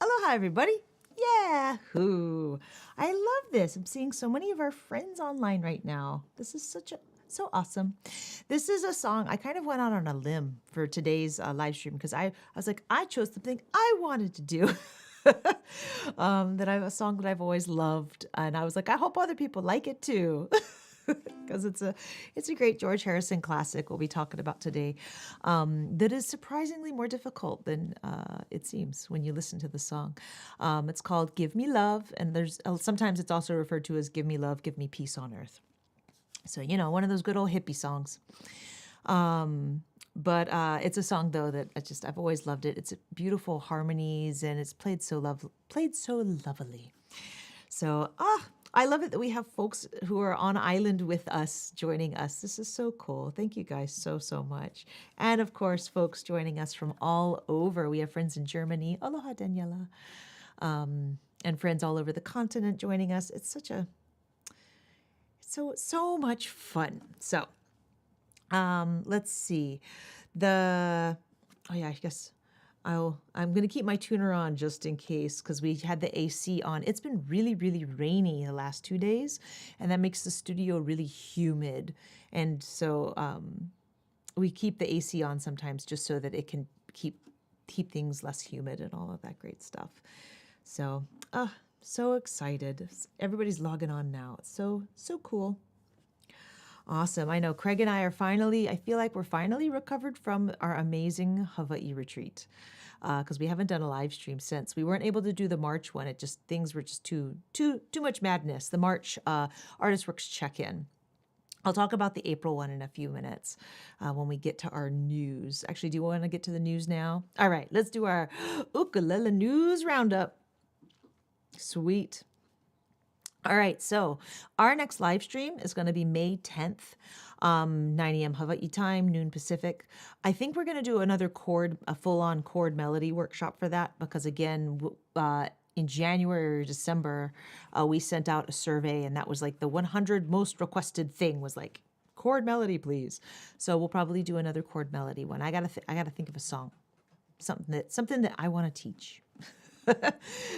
Aloha, everybody. Yahoo! I love this. I'm seeing so many of our friends online right now. This is so awesome. This is a song I kind of went out on a limb for today's live stream because I was like, I chose something I wanted to do. A song that I've always loved, and I was like, I hope other people like it too. Because it's a great George Harrison classic we'll be talking about today, that is surprisingly more difficult than it seems when you listen to the song. It's called "Give Me Love," and there's sometimes it's also referred to as "Give Me Love, Give Me Peace on Earth." So one of those good old hippie songs. But it's a song though that I've always loved it. It's beautiful harmonies and it's played so lovely. So I love it that we have folks who are on island with us joining us. This is so cool. Thank you guys so much. And of course, folks joining us from all over. We have friends in Germany. Aloha, Daniela. And friends all over the continent joining us. It's so much fun. So let's see. I guess I'm going to keep my tuner on just in case because we had the AC on. It's been really, really rainy the last 2 days, and that makes the studio really humid. And so we keep the AC on sometimes just so that it can keep things less humid and all of that great stuff. So, so excited. Everybody's logging on now. It's so cool. Awesome. I know Craig and I feel like we're finally recovered from our amazing Hawaii retreat because we haven't done a live stream since. We weren't able to do the March one. Things were just too much madness. The March Artist Works check-in. I'll talk about the April one in a few minutes when we get to our news. Actually, do you want to get to the news now? All right, let's do our ukulele news roundup. Sweet. All right, so our next live stream is going to be May 10th, 9 a.m. Hawaii time, noon Pacific. I think we're going to do another a full-on chord melody workshop for that because, again, in January or December, we sent out a survey, and that was like the 100 most requested thing was like, chord melody, please. So we'll probably do another chord melody one. I gotta think of a song, something that I want to teach.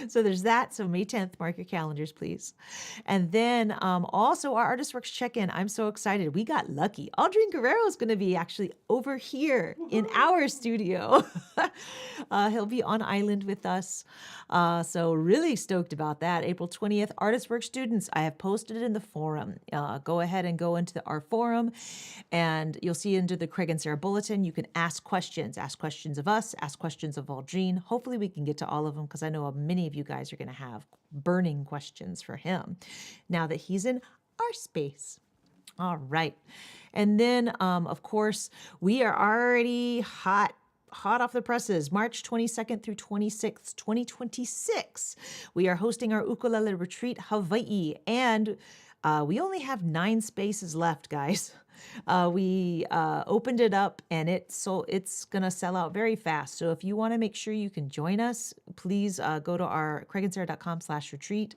So there's that. So May 10th, mark your calendars, please. And then also our Artist Works check-in. I'm so excited. We got lucky. Aldrin Guerrero is going to be actually over here in our studio. He'll be on island with us. So really stoked about that. April 20th, Artist Works students. I have posted it in the forum. Go ahead and go into our forum, and you'll see under the Craig and Sarah bulletin, you can ask questions of us, ask questions of Aldrin. Hopefully we can get to all of them, because I know many of you guys are going to have burning questions for him now that he's in our space. All right. And then, of course, we are already hot off the presses. March 22nd through 26th, 2026. We are hosting our ukulele retreat, Hawaii, and we only have 9 spaces left, guys. We opened it up, and it's going to sell out very fast. So if you want to make sure you can join us, please go to our craigandsarah.com/retreat.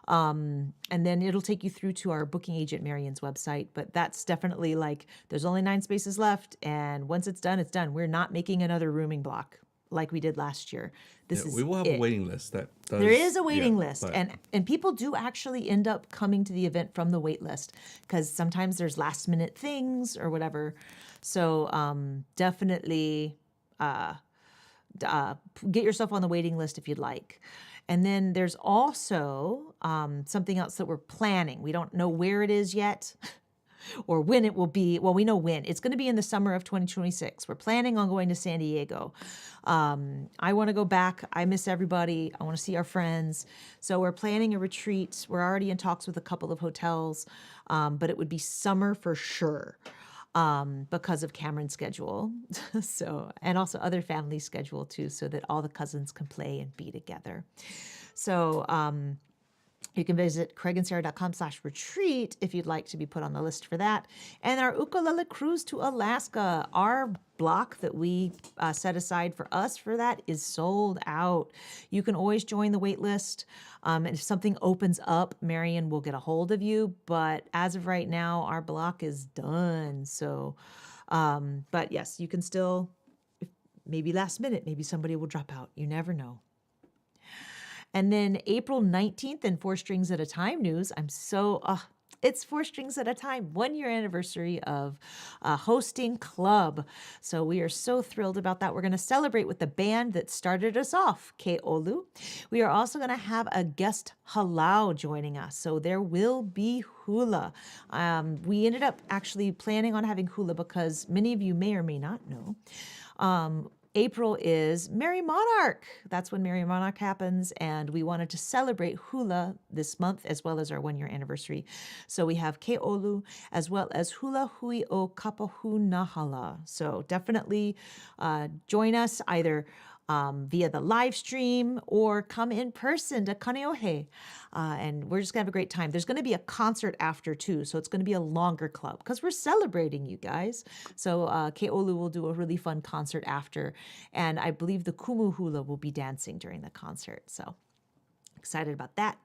And then it'll take you through to our booking agent, Marion's website. But that's definitely like, there's only 9 spaces left. And once it's done, it's done. We're not making another rooming block like we did last year. We will have a waiting list. There is a waiting list, and people do actually end up coming to the event from the wait list, because sometimes there's last minute things or whatever. So definitely get yourself on the waiting list if you'd like. And then there's also something else that we're planning. We don't know where it is yet. Or when it will be. Well, we know when. It's going to be in the summer of 2026. We're planning on going to San Diego. I want to go back. I miss everybody. I want to see our friends. So we're planning a retreat. We're already in talks with a couple of hotels, but it would be summer for sure, because of Cameron's schedule. And also other family schedule too, so that all the cousins can play and be together. So, you can visit craigandsarah.com/retreat if you'd like to be put on the list for that. And our ukulele cruise to Alaska, our block that we set aside for us for that is sold out. You can always join the wait list. And if something opens up, Marion will get a hold of you. But as of right now, our block is done. So, but yes, you can still, maybe last minute, maybe somebody will drop out. You never know. And then April 19th and 4 Strings at a Time news. It's 4 Strings at a Time, 1-year anniversary of hosting club. So we are so thrilled about that. We're going to celebrate with the band that started us off, Ke'olu. We are also going to have a guest halau joining us. So there will be hula. We ended up actually planning on having hula because many of you may or may not know. April is Merry Monarch. That's when Merry Monarch happens, and we wanted to celebrate hula this month as well as our 1-year anniversary. So we have Ke'olu as well as Hula Hui o Kapahu Nahala. So definitely join us either via the live stream or come in person to Kaneohe. And we're just going to have a great time. There's going to be a concert after too, so it's going to be a longer club because we're celebrating you guys. So Ke'olu will do a really fun concert after, and I believe the Kumu Hula will be dancing during the concert. So excited about that.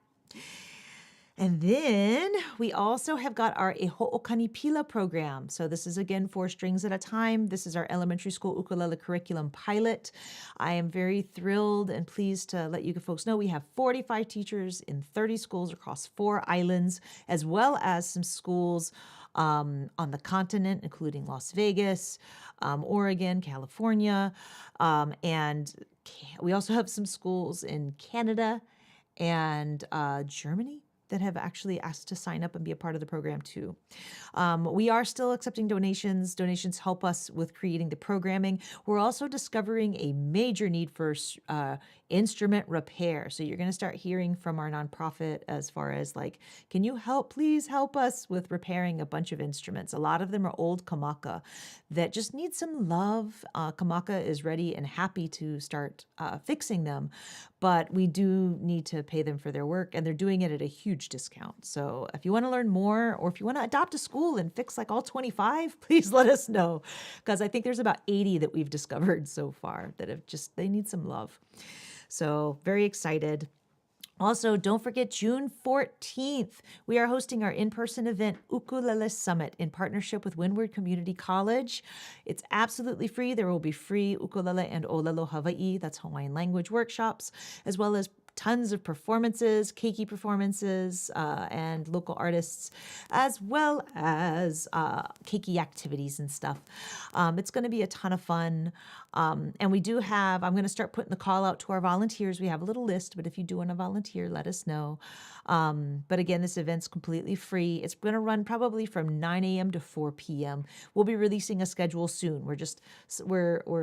And then we also have got our E Ho'okani Pila program. So this is, again, 4 strings at a time. This is our elementary school ukulele curriculum pilot. I am very thrilled and pleased to let you folks know we have 45 teachers in 30 schools across 4 islands, as well as some schools on the continent, including Las Vegas, Oregon, California, and we also have some schools in Canada and Germany that have actually asked to sign up and be a part of the program too. We are still accepting donations. Donations help us with creating the programming. We're also discovering a major need for instrument repair. So you're going to start hearing from our nonprofit as far as like, can you please help us with repairing a bunch of instruments. A lot of them are old kamaka that just need some love. Kamaka is ready and happy to start fixing them, but we do need to pay them for their work, and they're doing it at a huge discount. So if you want to learn more, or if you want to adopt a school and fix like all 25, please let us know, because I think there's about 80 that we've discovered so far that have they need some love. So very excited. Also, don't forget June 14th, we are hosting our in-person event, Ukulele Summit, in partnership with Windward Community College. It's absolutely free. There will be free ukulele and olelo Hawaii, that's Hawaiian language workshops, as well as tons of performances, keiki performances, and local artists, as well as keiki activities and stuff. It's going to be a ton of fun. And we do have, I'm going to start putting the call out to our volunteers. We have a little list, but if you do want to volunteer, let us know. But again, this event's completely free. It's going to run probably from 9 a.m. to 4 p.m. We'll be releasing a schedule soon. We're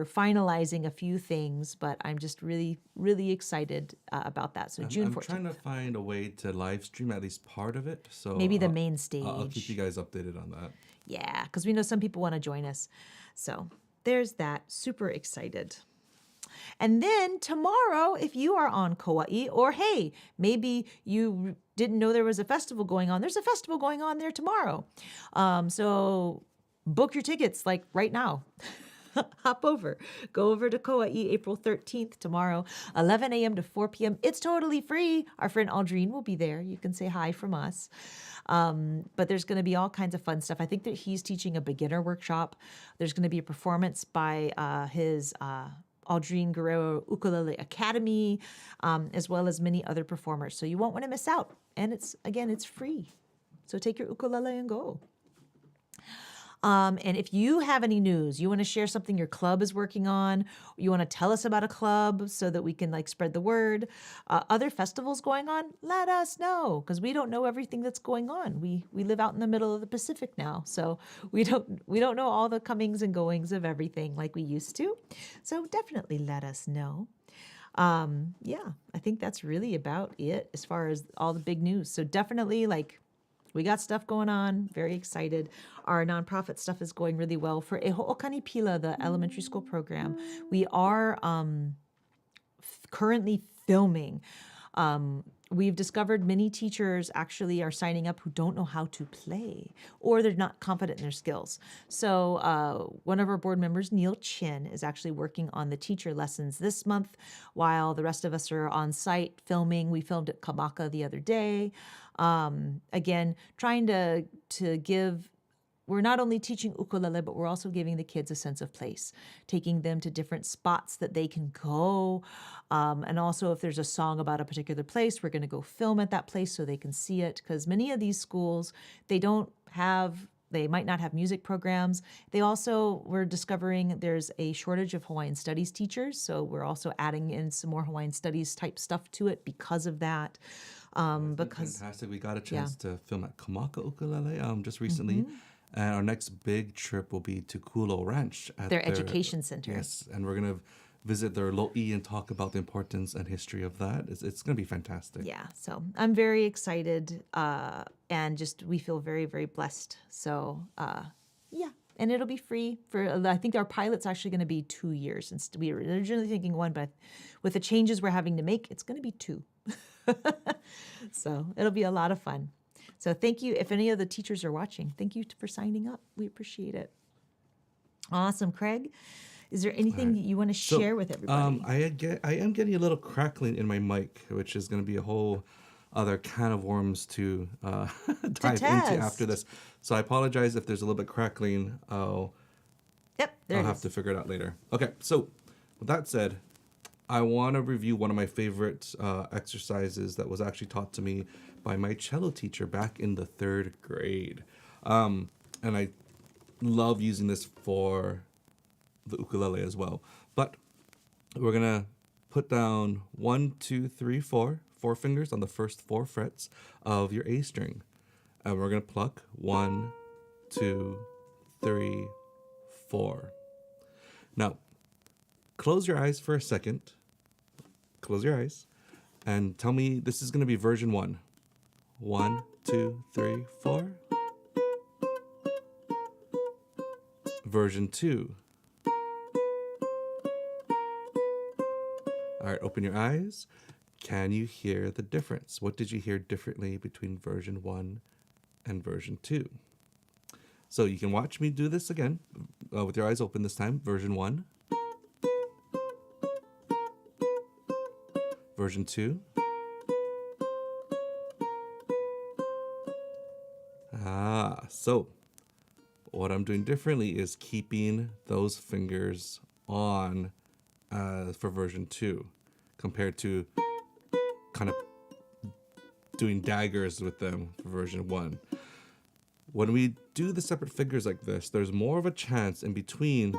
finalizing a few things, but I'm just really, really excited about that. So June 14th. I'm trying to find a way to live stream at least part of it. So Maybe the main stage. I'll keep you guys updated on that. Yeah, because we know some people want to join us. So there's that. Super excited. And then tomorrow, if you are on Kauai, or hey, maybe you didn't know there was a festival going on, there's a festival going on there tomorrow. So book your tickets like right now. Hop over. Go over to Kauai, April 13th, tomorrow, 11 a.m. to 4 p.m. It's totally free. Our friend Aldrine will be there. You can say hi from us. But there's going to be all kinds of fun stuff. I think that he's teaching a beginner workshop. There's going to be a performance by his Aldrine Guerrero Ukulele Academy, as well as many other performers. So you won't want to miss out. And it's free. So take your ukulele and go. And if you have any news, you want to share something your club is working on, you want to tell us about a club so that we can like spread the word, other festivals going on, let us know, because we don't know everything that's going on. We live out in the middle of the Pacific now, so we don't know all the comings and goings of everything like we used to. So definitely let us know. Yeah, I think that's really about it as far as all the big news. So definitely we got stuff going on. Very excited. Our nonprofit stuff is going really well. For E Ho'okani Pila, the elementary school program, we are currently filming. We've discovered many teachers actually are signing up who don't know how to play or they're not confident in their skills. So one of our board members, Neil Chin, is actually working on the teacher lessons this month while the rest of us are on site filming. We filmed at Kamaka the other day. Again, trying to give, we're not only teaching ukulele, but we're also giving the kids a sense of place, taking them to different spots that they can go. And also if there's a song about a particular place, we're going to go film at that place so they can see it. Because many of these schools, they might not have music programs. They also, we're discovering there's a shortage of Hawaiian studies teachers. So we're also adding in some more Hawaiian studies type stuff to it because of that. Because fantastic. We got a chance to film at Kamaka Ukulele just recently. And our next big trip will be to Kulo Ranch at their education center. Yes, and we're going to visit their lo'i and talk about the importance and history of that. It's going to be fantastic. Yeah, so I'm very excited and we feel very, very blessed. So yeah, and it'll be free I think our pilot's actually going to be 2 years. We were originally thinking 1, but with the changes we're having to make, it's going to be 2. So it'll be a lot of fun. So thank you. If any of the teachers are watching, thank you for signing up. We appreciate it. Awesome. Craig, is there anything you want to share with everybody? I am getting a little crackling in my mic, which is going to be a whole other can of worms to dive into after this. So I apologize if there's a little bit crackling. I'll have to figure it out later. Okay, so with that said, I want to review one of my favorite exercises that was actually taught to me by my cello teacher back in the 3rd grade. And I love using this for the ukulele as well. But we're going to put down 1, 2, 3, 4 fingers on the first 4 frets of your A string. And we're going to pluck 1, 2, 3, 4. Now, close your eyes for a second. Close your eyes. And tell me, this is going to be version 1. 1, 2, 3, 4. Version 2. All right, open your eyes. Can you hear the difference? What did you hear differently between version 1 and version 2? So you can watch me do this again with your eyes open this time. Version 1. Version 2. So what I'm doing differently is keeping those fingers on for version 2 compared to kind of doing daggers with them for version 1. When we do the separate fingers like this, there's more of a chance in between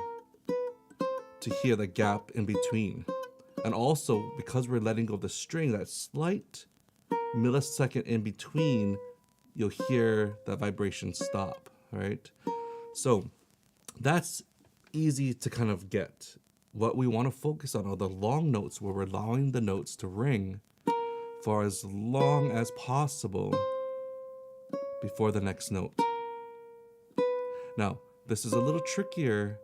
to hear the gap in between. And also, because we're letting go of the string, that slight millisecond in between, you'll hear the vibration stop, right? So that's easy to kind of get. What we want to focus on are the long notes where we're allowing the notes to ring for as long as possible before the next note. Now, this is a little trickier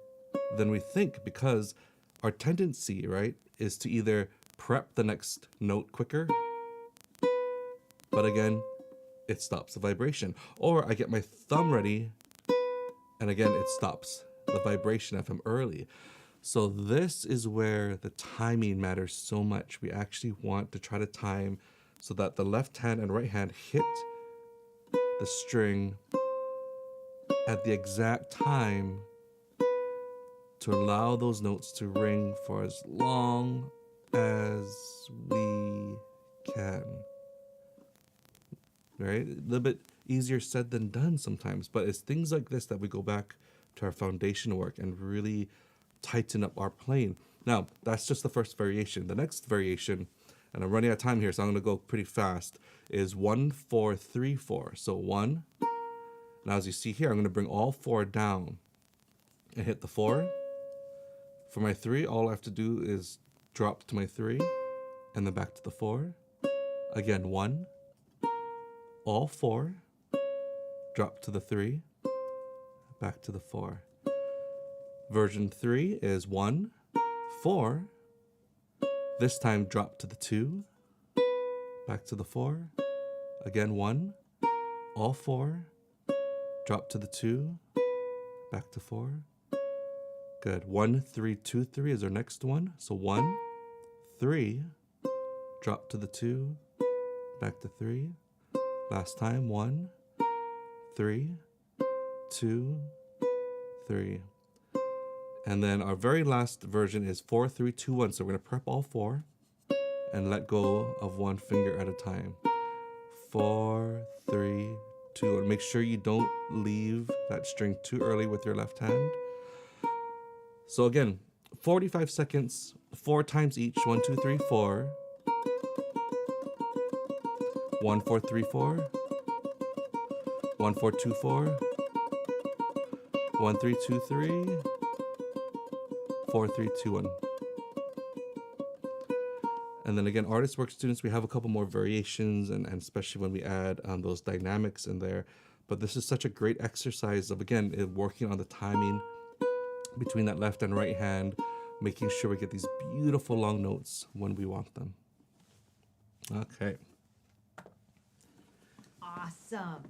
than we think because our tendency, right, is to either prep the next note quicker, but again, it stops the vibration. Or I get my thumb ready, and again, it stops the vibration if I'm early. So this is where the timing matters so much. We actually want to try to time so that the left hand and right hand hit the string at the exact time to allow those notes to ring for as long as we can. Right? A little bit easier said than done sometimes, but it's things like this that we go back to our foundation work and really tighten up our playing. Now, that's just the first variation. The next variation, and I'm running out of time here, so I'm going to go pretty fast, is 1, 4, 3, 4. So 1. Now, as you see here, I'm going to bring all 4 down and hit the 4. For my 3, all I have to do is drop to my 3 and then back to the 4. Again, 1, all 4, drop to the 3, back to the 4. Version 3 is 1, 4, this time drop to the 2, back to the 4, again 1, all 4, drop to the 2, back to 4. Good. 1, 3, 2, 3 is our next one. So 1, 3, drop to the 2, back to 3. Last time, 1, 3, 2, 3. And then our very last version is 4, 3, 2, 1. So we're going to prep all 4 and let go of one finger at a time. 4, 3, 2, 1. Make sure you don't leave that string too early with your left hand. So again, 45 seconds, 4 times each. 1, 2, 3, 4. 1, 4, 3, 4. 1, 4, 2, 4. 1, 3, 2, 3. 4, 3, 2, 1. And then again, artist work students, we have a couple more variations, and especially when we add those dynamics in there. But this is such a great exercise of, again, working on the timing between that left and right hand, making sure we get these beautiful long notes when we want them. Okay. Awesome.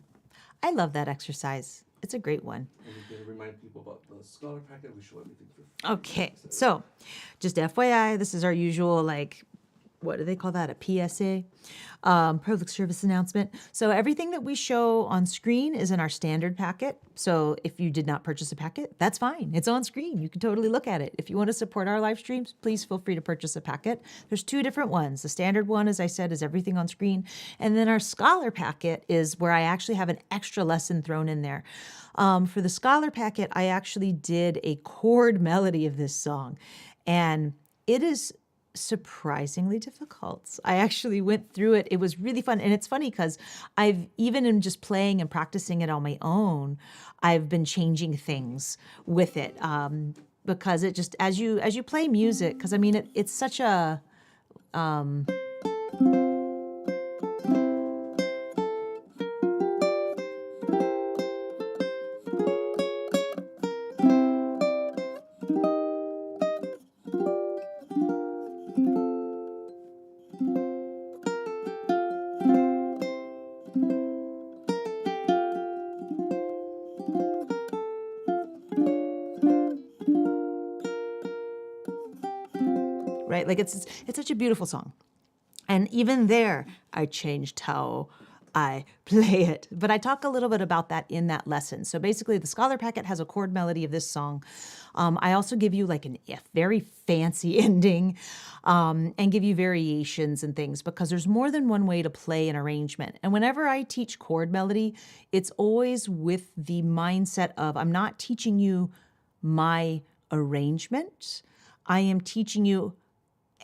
I love that exercise. It's a great one. And we can remind people about the scholar packet. We show everything for free. Okay, so just FYI, this is our usual, like, what do they call that? A PSA, public service announcement. So everything that we show on screen is in our standard packet. So if you did not purchase a packet, that's fine. It's on screen. You can totally look at it. If you want to support our live streams, please feel free to purchase a packet. There's 2 different ones. The standard one, as I said, is everything on screen. And then our scholar packet is where I actually have an extra lesson thrown in there. For the scholar packet, I actually did a chord melody of this song. And it is surprisingly difficult. I actually went through it. It was really fun. And it's funny because I've, even in just playing and practicing it on my own, I've been changing things with it. Because it just, as you play music, because I mean, it's such a, right? Like it's such a beautiful song. And even there, I changed how I play it. But I talk a little bit about that in that lesson. So basically, the Scholar Packet has a chord melody of this song. I also give you like a very fancy ending and give you variations and things because there's more than one way to play an arrangement. And whenever I teach chord melody, it's always with the mindset of I'm not teaching you my arrangement. I am teaching you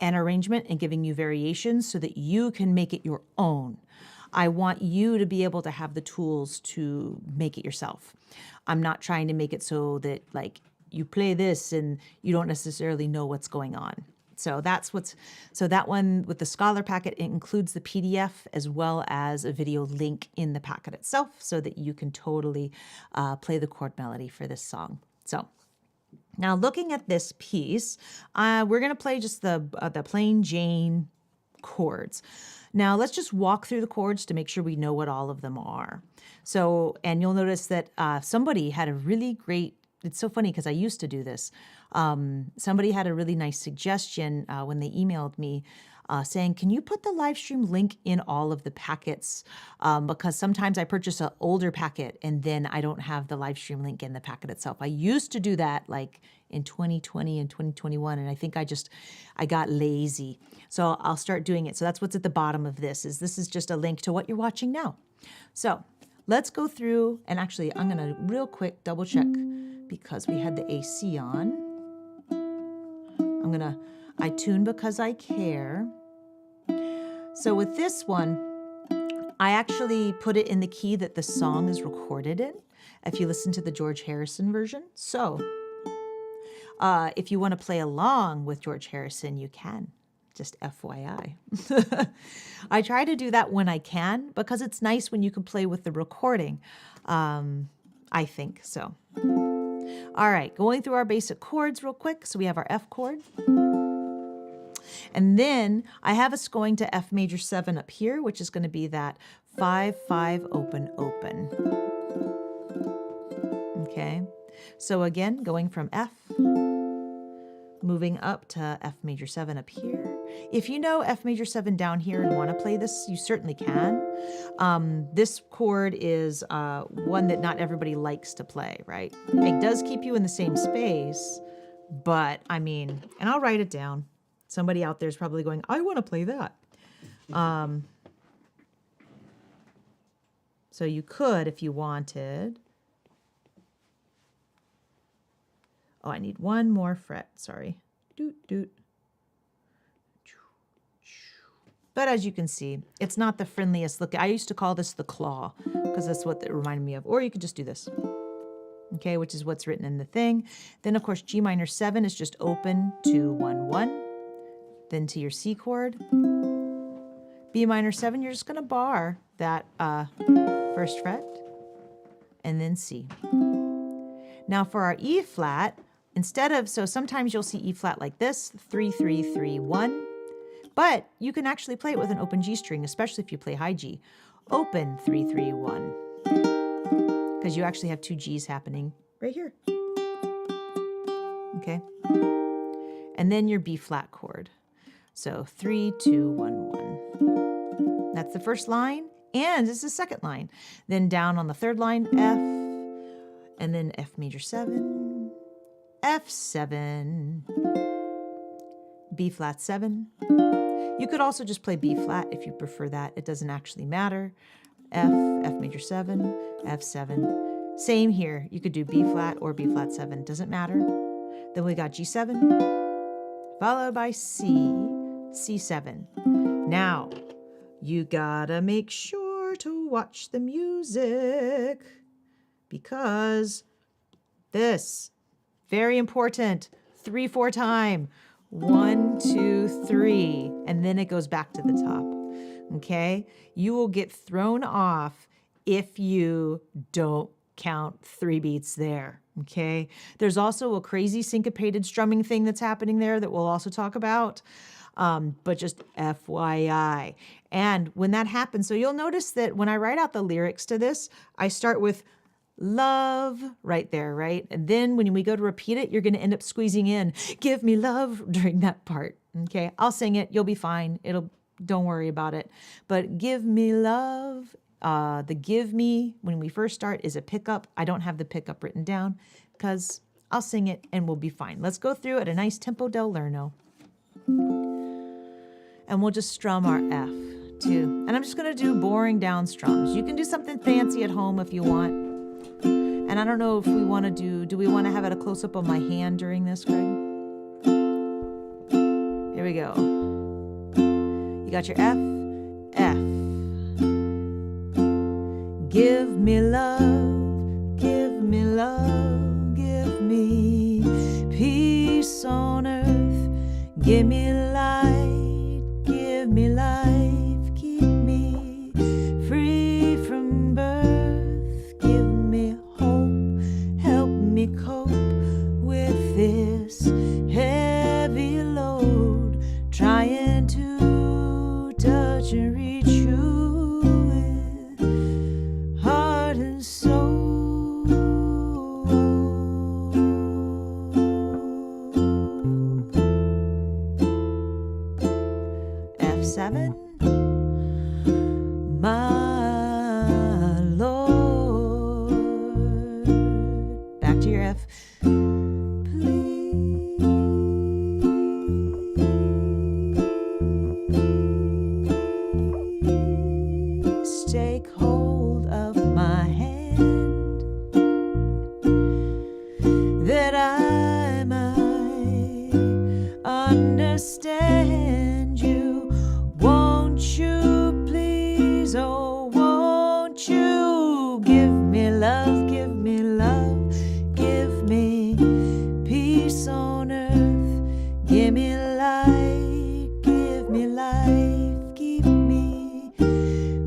an arrangement and giving you variations so that you can make it your own. I want you to be able to have the tools to make it yourself. I'm not trying to make it so that like you play this and you don't necessarily know what's going on. So that one with the Scholar Packet, it includes the PDF as well as a video link in the packet itself so that you can totally play the chord melody for this song. So now looking at this piece, we're going to play just the plain Jane chords. Now let's just walk through the chords to make sure we know what all of them are. So, and you'll notice that somebody had a really great, it's so funny because I used to do this. Somebody had a really nice suggestion when they emailed me saying, can you put the Livestream link in all of the packets? Because sometimes I purchase an older packet and then I don't have the Livestream link in the packet itself. I used to do that like in 2020 and 2021, and I think I got lazy. So I'll start doing it. So that's what's at the bottom of this is just a link to what you're watching now. So let's go through, and actually I'm going to real quick double check because we had the AC on. I tune because I care. So with this one, I actually put it in the key that the song is recorded in, if you listen to the George Harrison version. So if you want to play along with George Harrison, you can. Just FYI. I try to do that when I can because it's nice when you can play with the recording, I think so. All right, going through our basic chords real quick. So we have our F chord. And then I have us going to F major 7 up here, which is going to be that 5-5 open open. Okay, so again, going from F, moving up to F major 7 up here. If you know F major 7 down here and want to play this, you certainly can. This chord is one that not everybody likes to play, right? It does keep you in the same space, but I mean, and I'll write it down. Somebody out there is probably going, I want to play that. So you could, if you wanted. Oh, I need one more fret. Sorry. Doot, doot. But as you can see, it's not the friendliest look. I used to call this the claw because that's what it reminded me of. Or you could just do this. Okay, which is what's written in the thing. Then, of course, G minor 7 is just open to 1-1. Then to your C chord. B minor 7, you're just going to bar that first fret. And then C. Now for our E flat, instead of, so sometimes you'll see E flat like this, 3-3-3-1. But you can actually play it with an open G string, especially if you play high G. Open 3-3-1. Because you actually have 2 Gs happening right here. Okay. And then your B flat chord. So 3-2-1-1. That's the first line, and it's the second line. Then down on the third line, F, and then F major 7, F7, B flat 7. You could also just play B flat if you prefer that. It doesn't actually matter. F, F major 7, F7. Same here. You could do B flat or B flat 7. Doesn't matter. Then we got G7, followed by C, C7. Now, you gotta make sure to watch the music because this, very important, 3-4 time. 1, 2, 3, and then it goes back to the top. Okay? You will get thrown off if you don't count 3 beats there. Okay? There's also a crazy syncopated strumming thing that's happening there that we'll also talk about. But just FYI. And when that happens, so you'll notice that when I write out the lyrics to this, I start with love right there, right? And then when we go to repeat it, you're going to end up squeezing in, give me love during that part. Okay. I'll sing it. You'll be fine. Don't worry about it. But give me love The give me, when we first start, is a pickup. I don't have the pickup written down because I'll sing it and we'll be fine. Let's go through at a nice tempo del lerno. And we'll just strum our F too. And I'm just going to do boring down strums. You can do something fancy at home if you want. And I don't know if we want to do we want to have it a close-up of my hand during this, Greg? Here we go. You got your F, F. Give me love, give me love, give me peace on earth, give me light, give me life, keep me free from birth, give me hope, help me cope with this heavy load, trying to touch and reach you with heart and soul. F7, my Lord. Back to your F. Please take hold of my hand, that I might understand you. Won't you please, oh, won't you give me love, give me love, give me peace on earth, give me light, give me life, keep me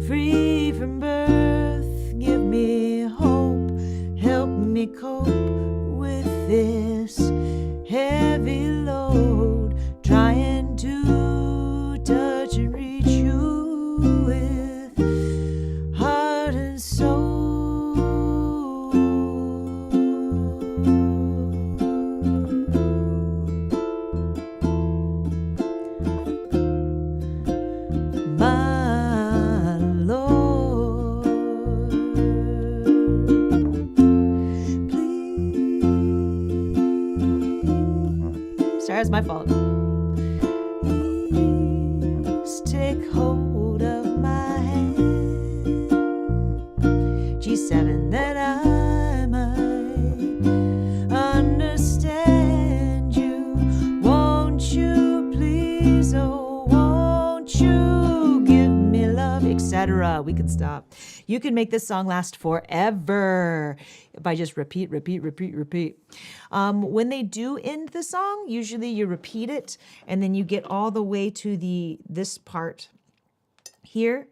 free from birth, give me hope, help me cope with this heavy load, trying to touch and reach you with heart and soul. My Lord, please. Sorry, it's my fault. Please take hold of my hand. G7, that I might understand you. Won't you please, oh, won't you give me love, etc. We can stop. You can make this song last forever by just repeat. When they do end the song, usually you repeat it and then you get all the way to this part here.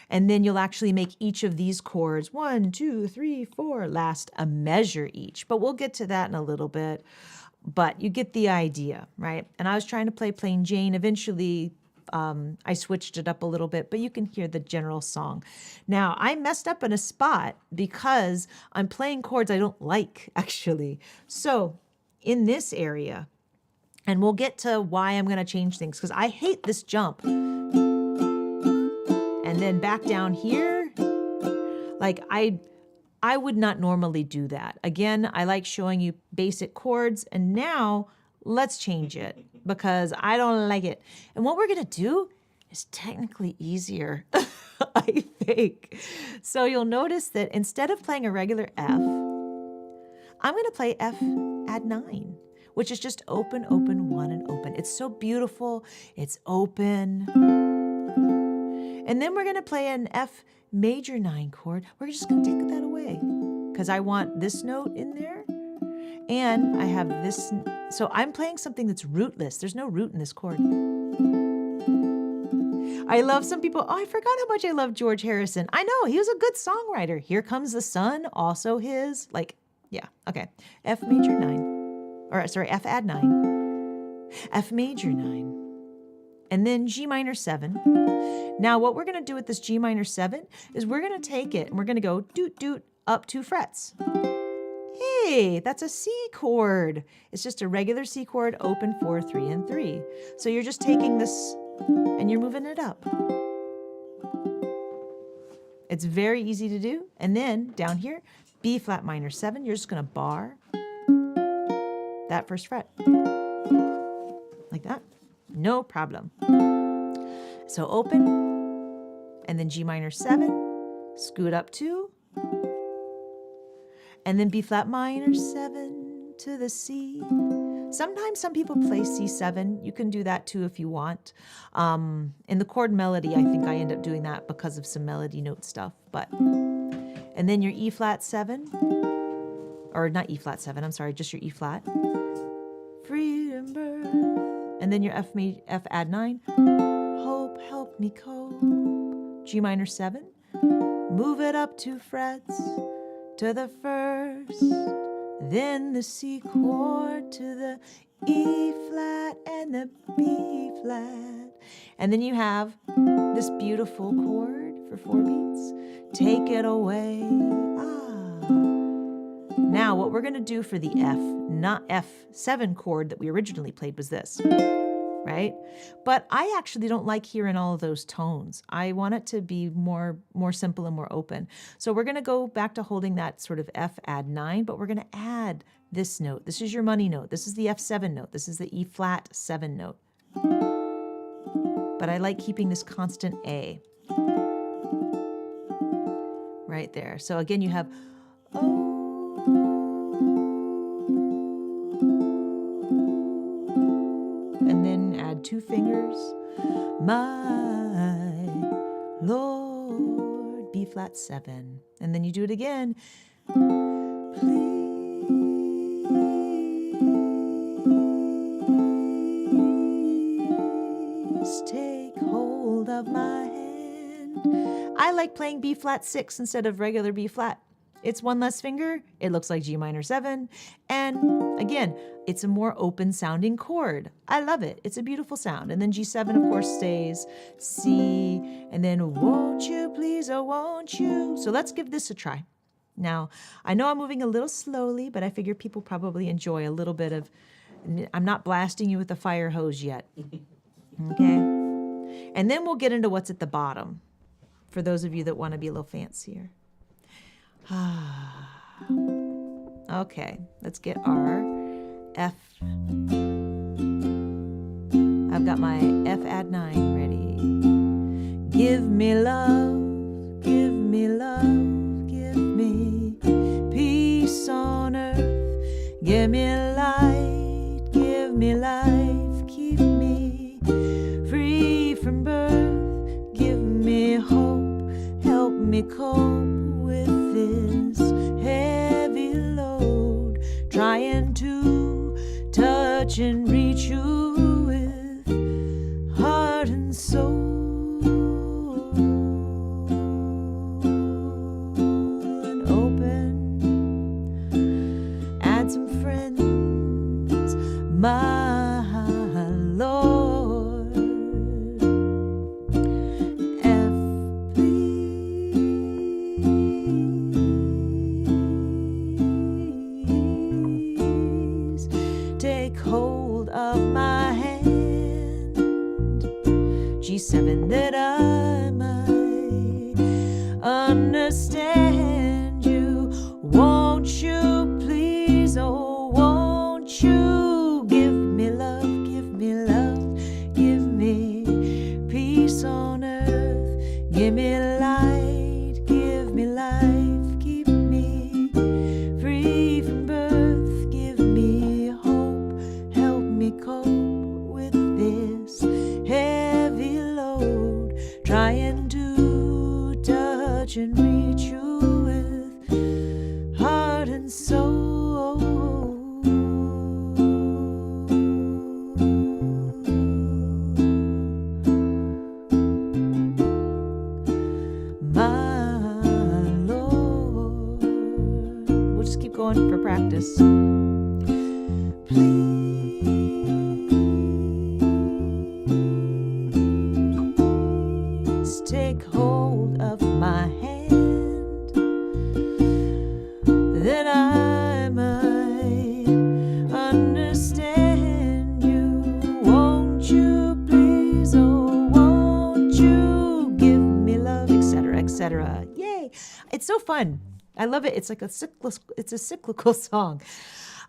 And then you'll actually make each of these chords, 1, 2, 3, 4, last a measure each. But we'll get to that in a little bit. But you get the idea, right? And I was trying to play plain Jane. Eventually, I switched it up a little bit, but you can hear the general song. Now, I messed up in a spot because I'm playing chords I don't like, actually. So in this area, and we'll get to why I'm going to change things, because I hate this jump. And then back down here, like I would not normally do that. Again, I like showing you basic chords, and now let's change it because I don't like it. And what we're going to do is technically easier, I think. So you'll notice that instead of playing a regular F, I'm going to play F add 9, which is just open, open, 1, and open. It's so beautiful. It's open. And then we're going to play an F major 9 chord. We're just going to take that away because I want this note in there. And I have this. So I'm playing something that's rootless. There's no root in this chord. I love some people. Oh, I forgot how much I love George Harrison. I know, he was a good songwriter. Here Comes the Sun, also his. Like, yeah, okay. F major 9. Or sorry, F add 9. F major 9. And then G minor 7. Now what we're going to do with this G minor 7 is we're going to take it and we're going to go doot doot up 2 frets. Hey, that's a C chord. It's just a regular C chord, open 4, 3, and 3. So you're just taking this and you're moving it up. It's very easy to do. And then down here, B flat minor 7, you're just going to bar that first fret. Like that. No problem. So open, and then G minor 7, scoot up 2, and then B flat minor 7 to the C. Sometimes some people play C7. You can do that too if you want. In the chord melody, I think I end up doing that because of some melody note stuff. And then your E flat 7, or not E flat 7, I'm sorry, just your E flat. Freedom birth. And then your F add 9. Hope, help me cope. G minor 7. Move it up 2 frets to the first. Then the C chord to the E flat and the B flat. And then you have this beautiful chord for 4 beats. Take it away. Now what we're going to do for the F7 chord that we originally played was this, right? But I actually don't like hearing all of those tones. I want it to be more simple and more open. So we're going to go back to holding that sort of F add 9, but we're going to add this note. This is your money note. This is the F7 note. This is the E flat 7 note. But I like keeping this constant A right there. So again, you have and then add 2 fingers. My Lord, B flat 7. And then you do it again. Please take hold of my hand. I like playing B flat 6 instead of regular B flat. It's 1 less finger. It looks like G minor 7. And again, it's a more open sounding chord. I love it. It's a beautiful sound. And then G7, of course, stays. C, and then won't you please, oh won't you. So let's give this a try. Now, I know I'm moving a little slowly, but I figure people probably enjoy a little bit of, I'm not blasting you with the fire hose yet. Okay? And then we'll get into what's at the bottom for those of you that want to be a little fancier. Okay, let's get our F. I've got my F add 9 ready. Give me love, give me love, give me peace on earth. Give me light, give me life, keep me free from birth. Give me hope, help me cope with this heavy load, trying to touch and reach you with heart and soul. And open, add some friends, my Lord. F, please take hold of my hand. G7, that I might understand you. Won't you please, oh won't you give me love, give me love, give me peace on earth. Give me light, give me life, keep me free from birth. Give me hope, help me cope with this heavy load, trying to touch and reach you with heart and soul. My Lord. We'll just keep going for practice. Please take hold of my hand, that I might understand you. Won't you please, oh won't you give me love, etc., etc. etc. Yay! It's so fun. I love it. It's like it's a cyclical song.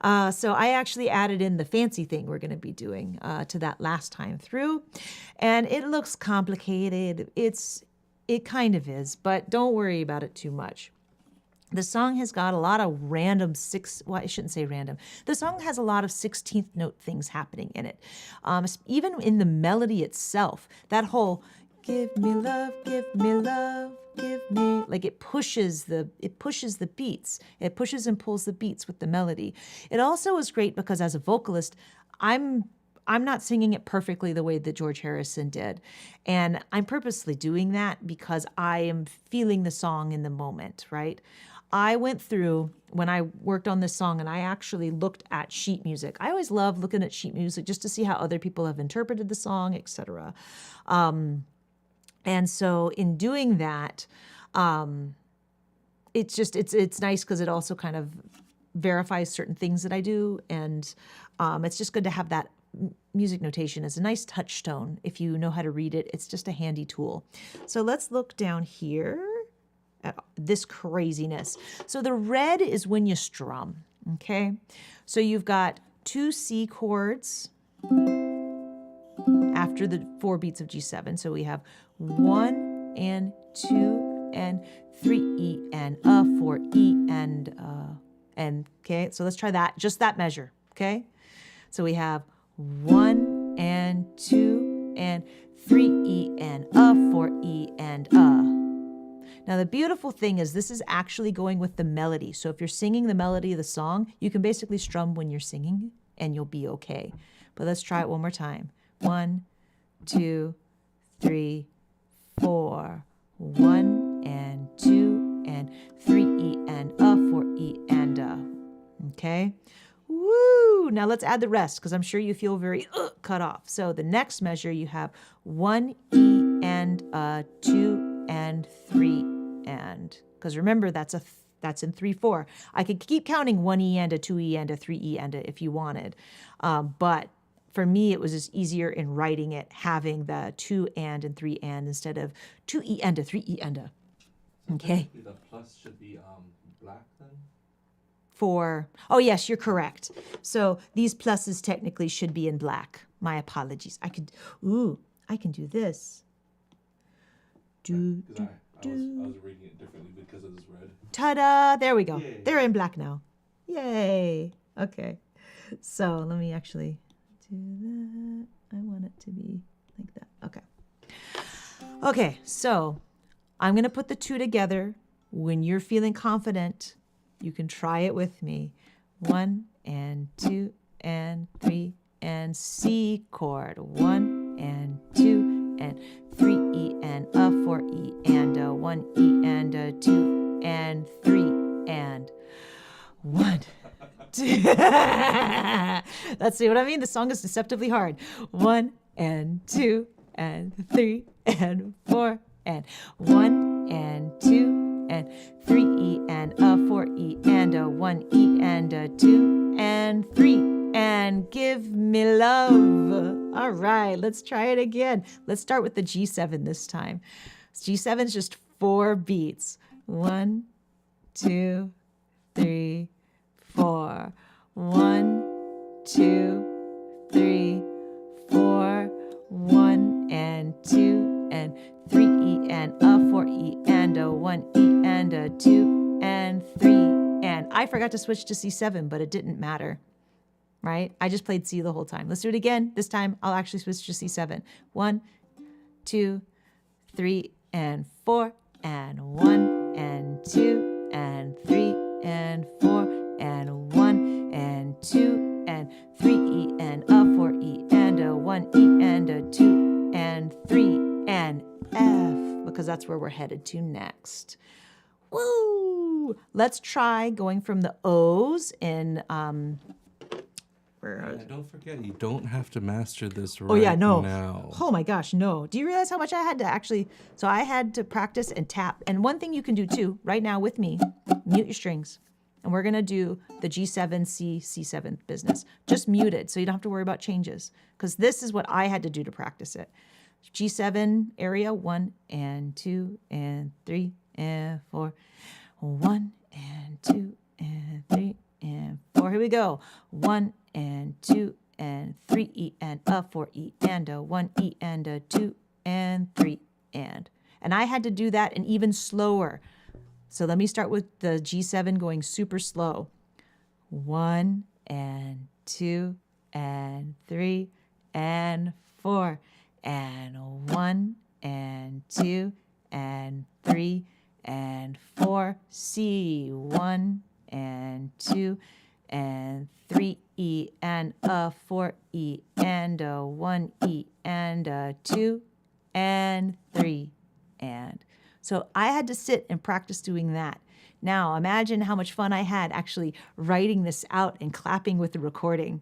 So I actually added in the fancy thing we're going to be doing to that last time through. And it looks complicated. It kind of is, but don't worry about it too much. The song has got a lot of well, I shouldn't say random. The song has a lot of 16th note things happening in it. Even in the melody itself, that whole give me love, give me love, give me, like it pushes the beats. It pushes and pulls the beats with the melody. It also is great because as a vocalist, I'm not singing it perfectly the way that George Harrison did. And I'm purposely doing that because I am feeling the song in the moment, right? I went through when I worked on this song and I actually looked at sheet music. I always love looking at sheet music just to see how other people have interpreted the song, etc. And so in doing that, it's nice because it also kind of verifies certain things that I do. And it's just good to have that music notation as a nice touchstone. If you know how to read it, it's just a handy tool. So let's look down here at this craziness. So the red is when you strum, okay? So you've got 2 C chords after the 4 beats of G7. So we have 1 and 2 and 3 E and a 4 E and okay. So let's try that, just that measure, okay? So we have 1 and 2 and 3 E and a 4 E and a. Now, the beautiful thing is this is actually going with the melody. So if you're singing the melody of the song, you can basically strum when you're singing and you'll be okay. But let's try it one more time. 1, 2, 3, 4. 1 and 2 and 3 E and a 4 E and a. Okay? Woo! Now let's add the rest because I'm sure you feel very cut off. So the next measure you have 1 E and a 2 and 3 and, because remember that's in 3/4. I could keep counting 1 E and a 2 E and a 3 E and a if you wanted, but for me it was just easier in writing it having the 2 and 3 and instead of 2 E and a 3 E and a. Okay. The plus should be black then. Oh yes, you're correct. So these pluses technically should be in black. My apologies. I can do this. I was reading it differently because of this red. Ta-da! There we go. Yay. They're in black now. Yay! Okay. So let me actually do that. I want it to be like that. Okay. Okay, so I'm going to put the 2 together. When you're feeling confident, you can try it with me. 1 and 2 and 3 and C chord. 1 and 2 and 3 E and a 4 E and a 1 E and a 2 and 3 and 1, 2. Let's see what I mean. The song is deceptively hard. 1 and 2 and 3 and 4 and 1 and 2 and 3 E and a 4 E and a 1 E and a 2 and 3 and give me love. All right, let's try it again. Let's start with the G7 this time. G7 is just 4 beats. 1, 2, 3, 4. 1, 2, 3, 4. 1 and 2 and 3 E and a 4 E and a 1 E and a 2 and 3 and. I forgot to switch to C7, but it didn't matter. Right? I just played C the whole time. Let's do it again. This time I'll actually switch to C7. 1, 2, 3, and 4, and 1, and 2, and 3, and 4, and 1, and 2, and 3 E, and a 4 E, and a 1 E, and a 2, and 3, and F, because that's where we're headed to next. Woo! Let's try going from the O's in don't forget, you don't have to master this right now. Oh my gosh, no. Do you realize how much I had to actually... So I had to practice and tap. And one thing you can do too, right now with me, mute your strings. And we're going to do the G7, C, C7 business. Just mute it so you don't have to worry about changes. Because this is what I had to do to practice it. G7 area, 1 and 2 and 3 we go. 1 and 2 and 3 E and a 4 E and a 1 E and a 2 and 3 and. And I had to do that and even slower. So let me start with the G7 going super slow. 1 and 2 and 3 and 4 and 1 and 2 and 3 and 4. C 1 and 2 and 3 E and a 4 E and a 1 E and a 2 and 3 and. So I had to sit and practice doing that. Now imagine how much fun I had actually writing this out and clapping with the recording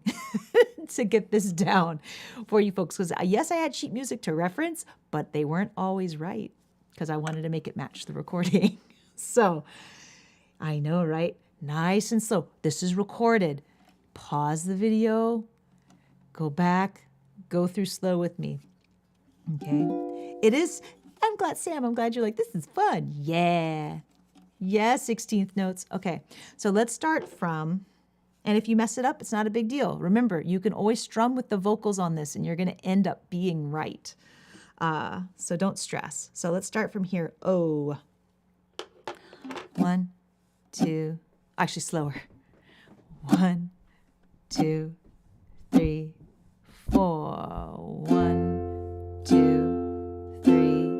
to get this down for you folks. Because yes, I had sheet music to reference, but they weren't always right because I wanted to make it match the recording. So I know, right? Nice and slow. This is recorded. Pause the video, go back, go through slow with me. Okay. It is, I'm glad, Sam, I'm glad you're like, this is fun. Yeah. Yeah, 16th notes. Okay, so let's start from, and if you mess it up, it's not a big deal. Remember, you can always strum with the vocals on this and you're going to end up being right. So don't stress. So let's start from here. O. 1, 2, actually slower. 1, 2, 3, 4. 1, 2, 3,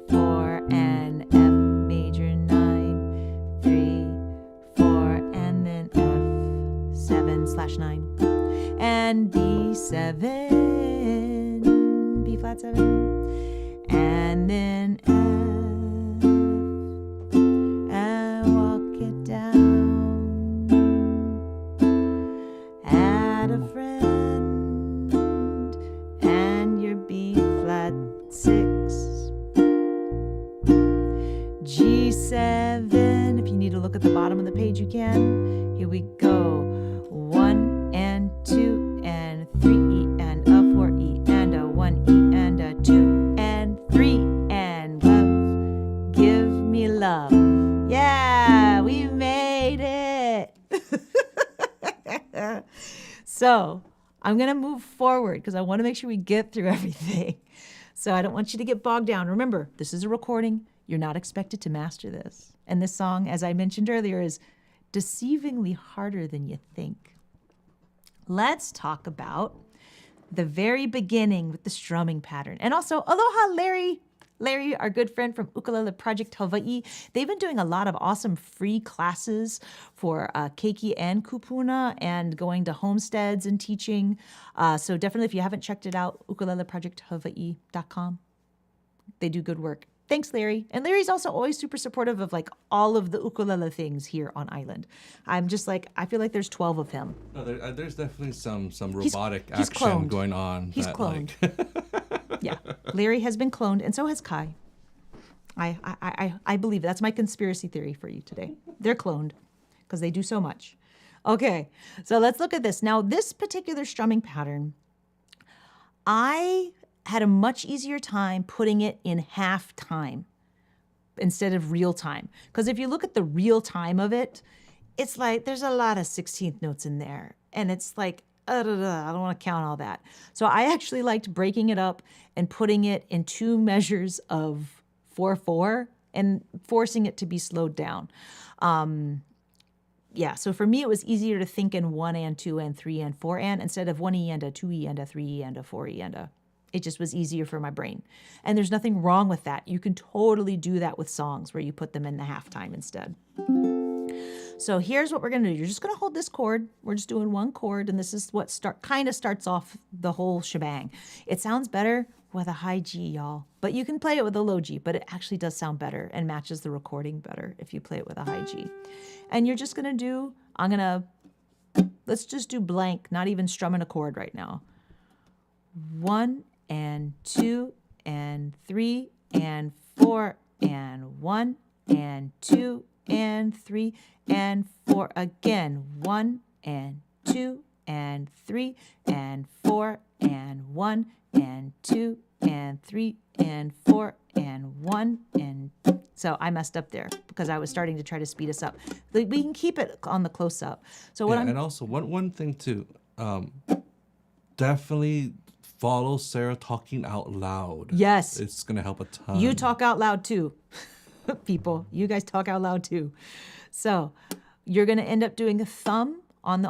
4, and F major 9, 3, 4, and then F7/9, and B7, B flat 7, and then F, and walk it down, add a friend, and your B flat 6, G7. If you need to look at the bottom of the page, you can. Here we go. 1 and 2 and 3 E and a 4 E and a 1 E and a 2 and 3 and love. Give me love. Yeah, we made it. So I'm going to move forward because I want to make sure we get through everything. So I don't want you to get bogged down. Remember, this is a recording. You're not expected to master this. And this song, as I mentioned earlier, is deceivingly harder than you think. Let's talk about the very beginning with the strumming pattern. And also, aloha, Larry. Larry, our good friend from Ukulele Project Hawaii. They've been doing a lot of awesome free classes for keiki and kupuna and going to homesteads and teaching. So definitely, if you haven't checked it out, ukuleleprojecthawaii.com. They do good work. Thanks, Larry. And Larry's also always super supportive of like all of the ukulele things here on island. I'm just like, I feel like there's 12 of him. No, there's definitely some robotic he's action cloned. going on. He's cloned. Yeah, Larry has been cloned, and so has Kai. I believe that's my conspiracy theory for you today. They're cloned because they do so much. Okay, so let's look at this. Now, this particular strumming pattern, I had a much easier time putting it in half time instead of real time. Because if you look at the real time of it, it's like there's a lot of 16th notes in there. And it's like, I don't want to count all that. So I actually liked breaking it up and putting it in 2 measures of 4/4 and forcing it to be slowed down. Yeah, so for me, it was easier to think in 1 and 2 and 3 and 4 and instead of 1 E and a 2 E and a 3 E and a 4 E and a. It just was easier for my brain. And there's nothing wrong with that. You can totally do that with songs where you put them in the halftime instead. So here's what we're going to do. You're just going to hold this chord. We're just doing 1 chord, and this is what kind of starts off the whole shebang. It sounds better with a high G, y'all. But you can play it with a low G, but it actually does sound better and matches the recording better if you play it with a high G. And you're just going to do, let's just do blank, not even strumming a chord right now. 1 and 2 and 3 and 4 and 1 and 2 and 3 and 4 again. 1 and 2 and 3 and 4 and 1 and 2 and 3 and 4 and 1 and So I messed up there because I was starting to try to speed us up. We can keep it on the close up. So what and also one thing too, definitely follow Sarah talking out loud. Yes. It's gonna help a ton. You talk out loud too, people. You guys talk out loud too. So you're gonna end up doing a thumb on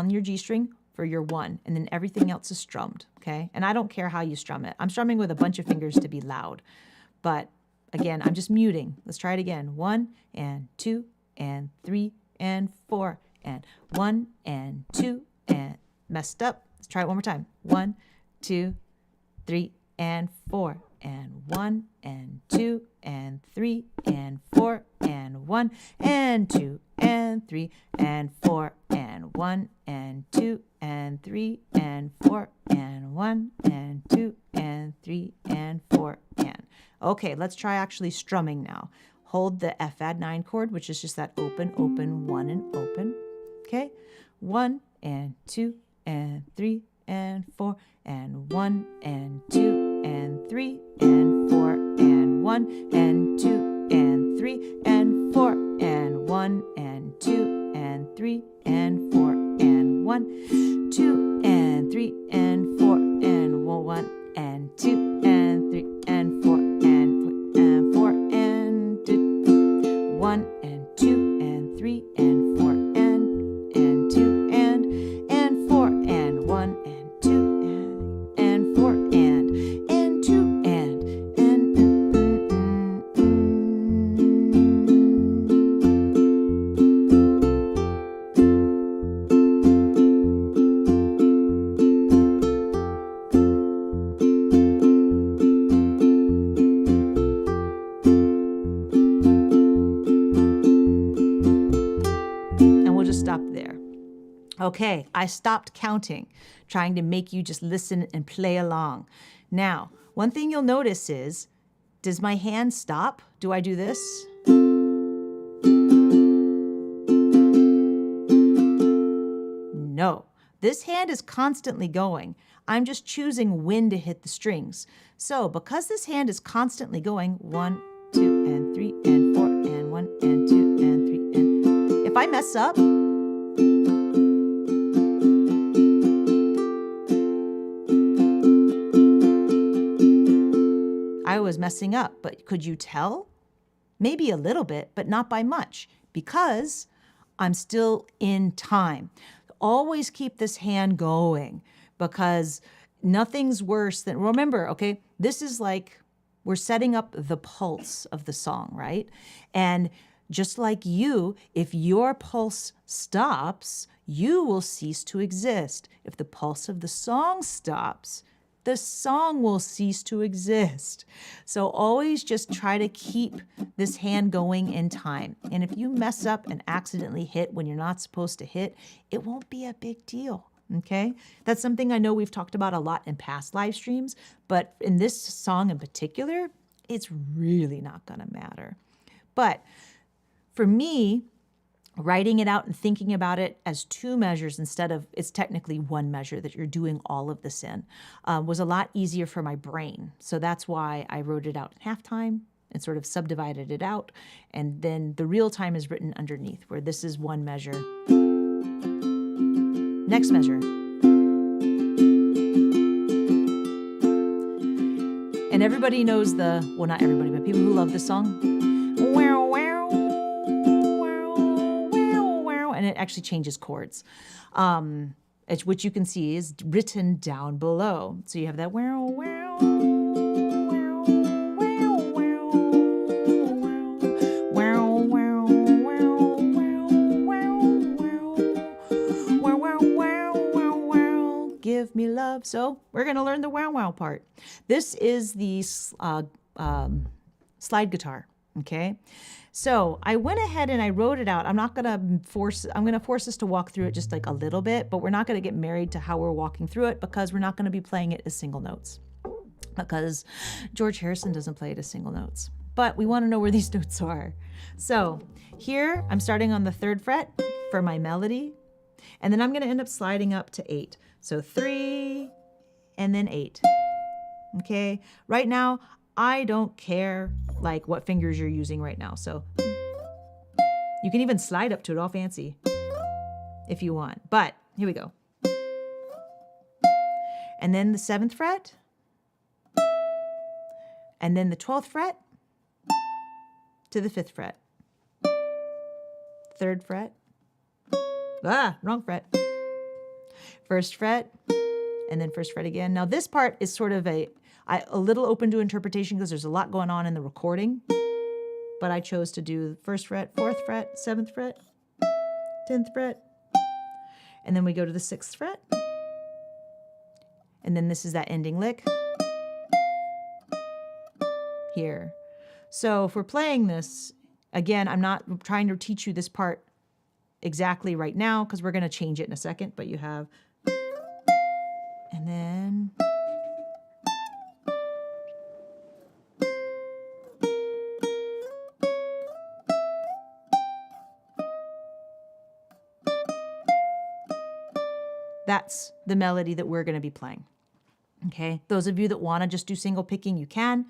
your G string for your 1, and then everything else is strummed, okay? And I don't care how you strum it. I'm strumming with a bunch of fingers to be loud. But again, I'm just muting. Let's try it again. 1 and 2 and 3 and 4 and 1 and 2 and messed up. Let's try it one more time. 1, 2, 3 and 4 and 1 and 2 and 3 and 4 and 1 and 2 and 3 and 4 and 1 and 2 and 3 and 4 and 1 and 2 and 3 and 4 and. Okay, let's try actually strumming now. Hold the F add 9 chord, which is just that open, open, 1 and open. Okay, 1 and 2 and 3 and 4 and 1 and 2 and 3 and 4 and 1 and 2 and 3 and 4 and 1 and 2 and 3 and 4 and 1, 2 and 3 and 4 and 1 and 2 and 3 and 4 and 4 and 2, 1 and 2 and 3 and 4 and 2 and 4 and 1 and 2 and 4 and 2 and we'll just stop there. Okay, I stopped counting, trying to make you just listen and play along. Now, one thing you'll notice is, does my hand stop? Do I do this? No, this hand is constantly going. I'm just choosing when to hit the strings. So because this hand is constantly going, 1, 2, and 3, and 4, and 1, and 2, and 3, and if I mess up, I was messing up, but could you tell? Maybe a little bit, but not by much, because I'm still in time. Always keep this hand going, because nothing's worse than, remember, okay, this is like we're setting up the pulse of the song, right? And just like you, if your pulse stops, you will cease to exist. If the pulse of the song stops, the song will cease to exist. So always just try to keep this hand going in time. And if you mess up and accidentally hit when you're not supposed to hit, it won't be a big deal, okay? That's something I know we've talked about a lot in past live streams, but in this song in particular, it's really not gonna matter. But for me, writing it out and thinking about it as 2 measures instead of, it's technically 1 measure that you're doing all of this in, was a lot easier for my brain. So that's why I wrote it out in half time and sort of subdivided it out. And then the real time is written underneath, where this is 1 measure. Next measure. And everybody knows well, not everybody, but people who love this song. And it actually changes chords, which you can see is written down below. So you have that wow, wow, wow, wow, wow, wow, wow, wow, give me love. So we're gonna learn the wow wow part. This is the slide guitar, okay? So I went ahead and I wrote it out. I'm gonna force us to walk through it just like a little bit, but we're not gonna get married to how we're walking through it, because we're not gonna be playing it as single notes, because George Harrison doesn't play it as single notes. But we wanna know where these notes are. So here, I'm starting on the 3rd fret for my melody, and then I'm gonna end up sliding up to 8. So 3, and then 8, okay? Right now, I don't care like what fingers you're using right now. So you can even slide up to it all fancy if you want. But here we go. And then the 7th fret. And then the 12th fret to the 5th fret. 3rd fret. Ah, wrong fret. 1st fret. And then 1st fret again. Now this part is sort of a little open to interpretation because there's a lot going on in the recording. But I chose to do 1st fret, 4th fret, 7th fret, 10th fret. And then we go to the 6th fret. And then this is that ending lick here. So if we're playing this, again, I'm not trying to teach you this part exactly right now because we're going to change it in a second, but you have, and then, that's the melody that we're going to be playing. Okay, those of you that want to just do single picking, you can.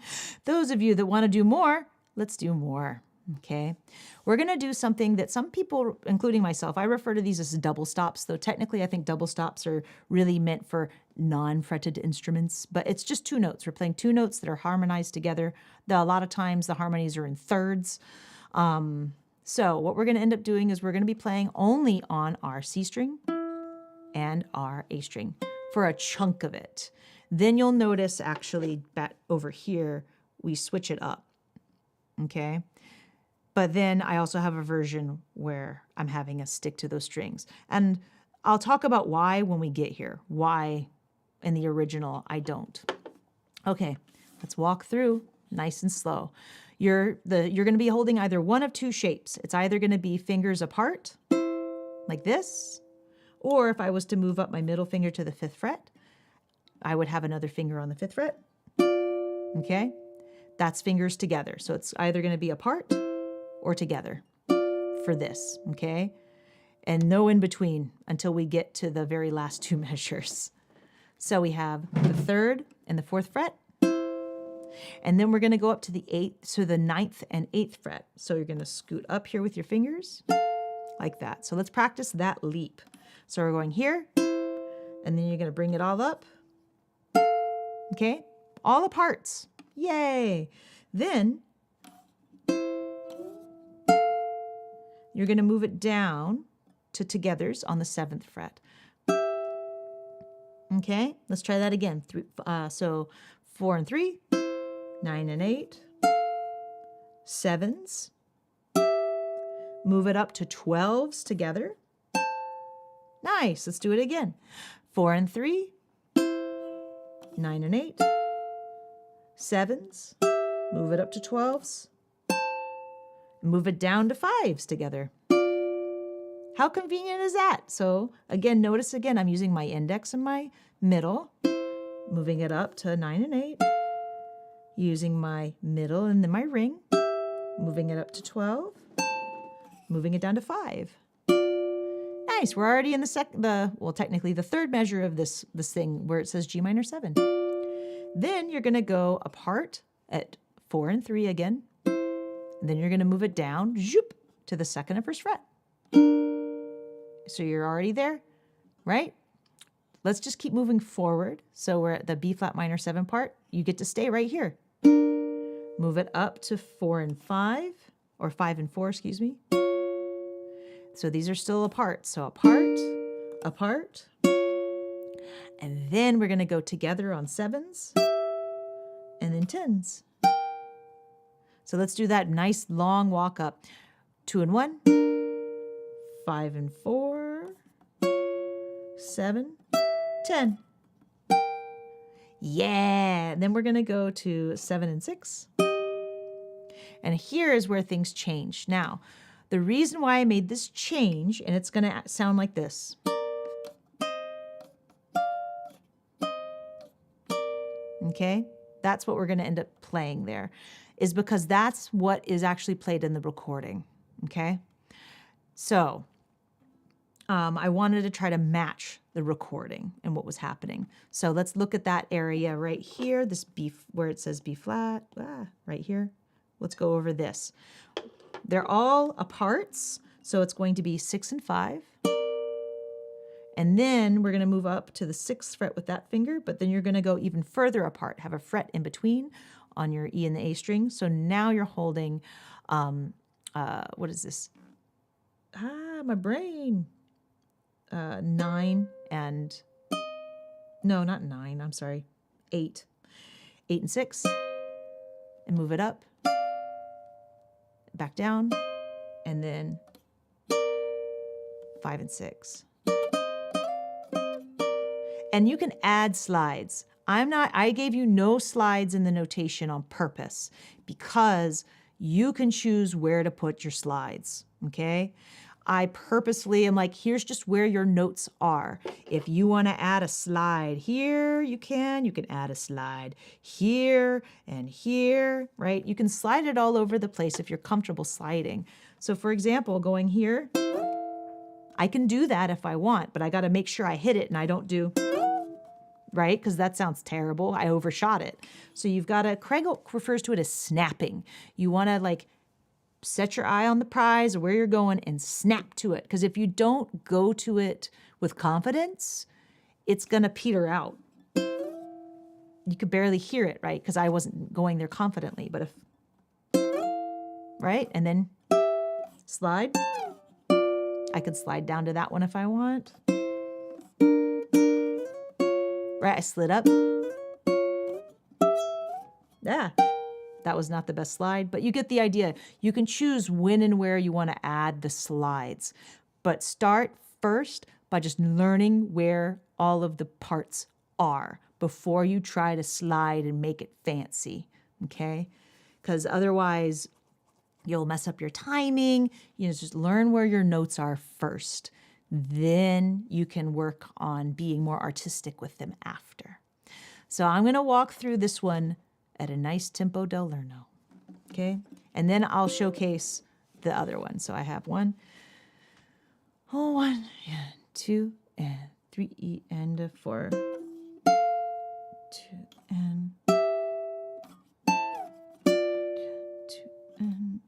Those of you that want to do more, let's do more. Okay, we're going to do something that some people, including myself, I refer to these as double stops, though technically I think double stops are really meant for non-fretted instruments, but it's just 2 notes. We're playing 2 notes that are harmonized together. A lot of times the harmonies are in thirds. So what we're going to end up doing is we're going to be playing only on our C string and our A string for a chunk of it. Then you'll notice actually back over here, we switch it up, okay? But then I also have a version where I'm having us stick to those strings. And I'll talk about why when we get here, why in the original I don't. Okay, let's walk through nice and slow. You're going to be holding either one of 2 shapes. It's either going to be fingers apart, like this, or if I was to move up my middle finger to the 5th fret, I would have another finger on the 5th fret. Okay? That's fingers together. So it's either going to be apart or together for this. Okay? And no in between until we get to the very last 2 measures. So we have the 3rd and the 4th fret. And then we're going to go up to the 8th, so the 9th and 8th fret. So you're going to scoot up here with your fingers like that. So let's practice that leap. So we're going here, and then you're going to bring it all up. Okay, all the parts. Yay! Then you're going to move it down to togethers on the 7th fret. Okay, let's try that again. So 4 and 3, 9 and 8, 7s. Move it up to 12s together. Nice, let's do it again. 4 and 3, 9 and 8, 7s, move it up to 12s, move it down to 5s together. How convenient is that? So again, notice again, I'm using my index and my middle, moving it up to 9 and 8, using my middle and then my ring, moving it up to 12, moving it down to 5. Nice, we're already in technically the 3rd measure of this thing where it says G minor 7. Then you're going to go apart at 4 and 3 again. And then you're going to move it down zoop, to the 2nd and 1st fret. So you're already there, right? Let's just keep moving forward. So we're at the B flat minor 7 part. You get to stay right here. Move it up to 4 and 5, or 5 and 4, excuse me. So these are still apart. So apart, apart. And then we're going to go together on 7s and then 10s. So let's do that nice long walk up. 2 and 1, 5 and 4, 7, 10. Yeah. And then we're going to go to 7 and 6. And here is where things change. Now, the reason why I made this change, and it's going to sound like this. Okay, that's what we're going to end up playing there, is because that's what is actually played in the recording. Okay, so I wanted to try to match the recording and what was happening. So let's look at that area right here, this B, where it says B flat, right here. Let's go over this. They're all aparts, so it's going to be 6 and 5. And then we're going to move up to the 6th fret with that finger, but then you're going to go even further apart, have a fret in between on your E and the A string. So now you're holding, what is this? My brain. 9 and, no, not 9, I'm sorry, 8. 8 and 6, and move it up, back down, and then 5 and 6. And you can add slides. I gave you no slides in the notation on purpose because you can choose where to put your slides, okay? I purposely am like, here's just where your notes are. If you want to add a slide here, you can add a slide here and here, right? You can slide it all over the place if you're comfortable sliding. So for example, going here, I can do that if I want, but I got to make sure I hit it and I don't do, right? Because that sounds terrible. I overshot it. So you've got to, Craig refers to it as snapping. You want to like set your eye on the prize or where you're going and snap to it. Because if you don't go to it with confidence, it's going to peter out. You could barely hear it, right? Because I wasn't going there confidently. But if, right? And then slide. I could slide down to that one if I want. Right, I slid up. Yeah. That was not the best slide, but you get the idea. You can choose when and where you want to add the slides, but start first by just learning where all of the parts are before you try to slide and make it fancy, okay? Because otherwise you'll mess up your timing. You know, just learn where your notes are first. Then you can work on being more artistic with them after. So I'm going to walk through this one at a nice tempo del lerno, okay? And then I'll showcase the other one. So I have 1, 1 and 2 and 3 and 4, 2 and 2 and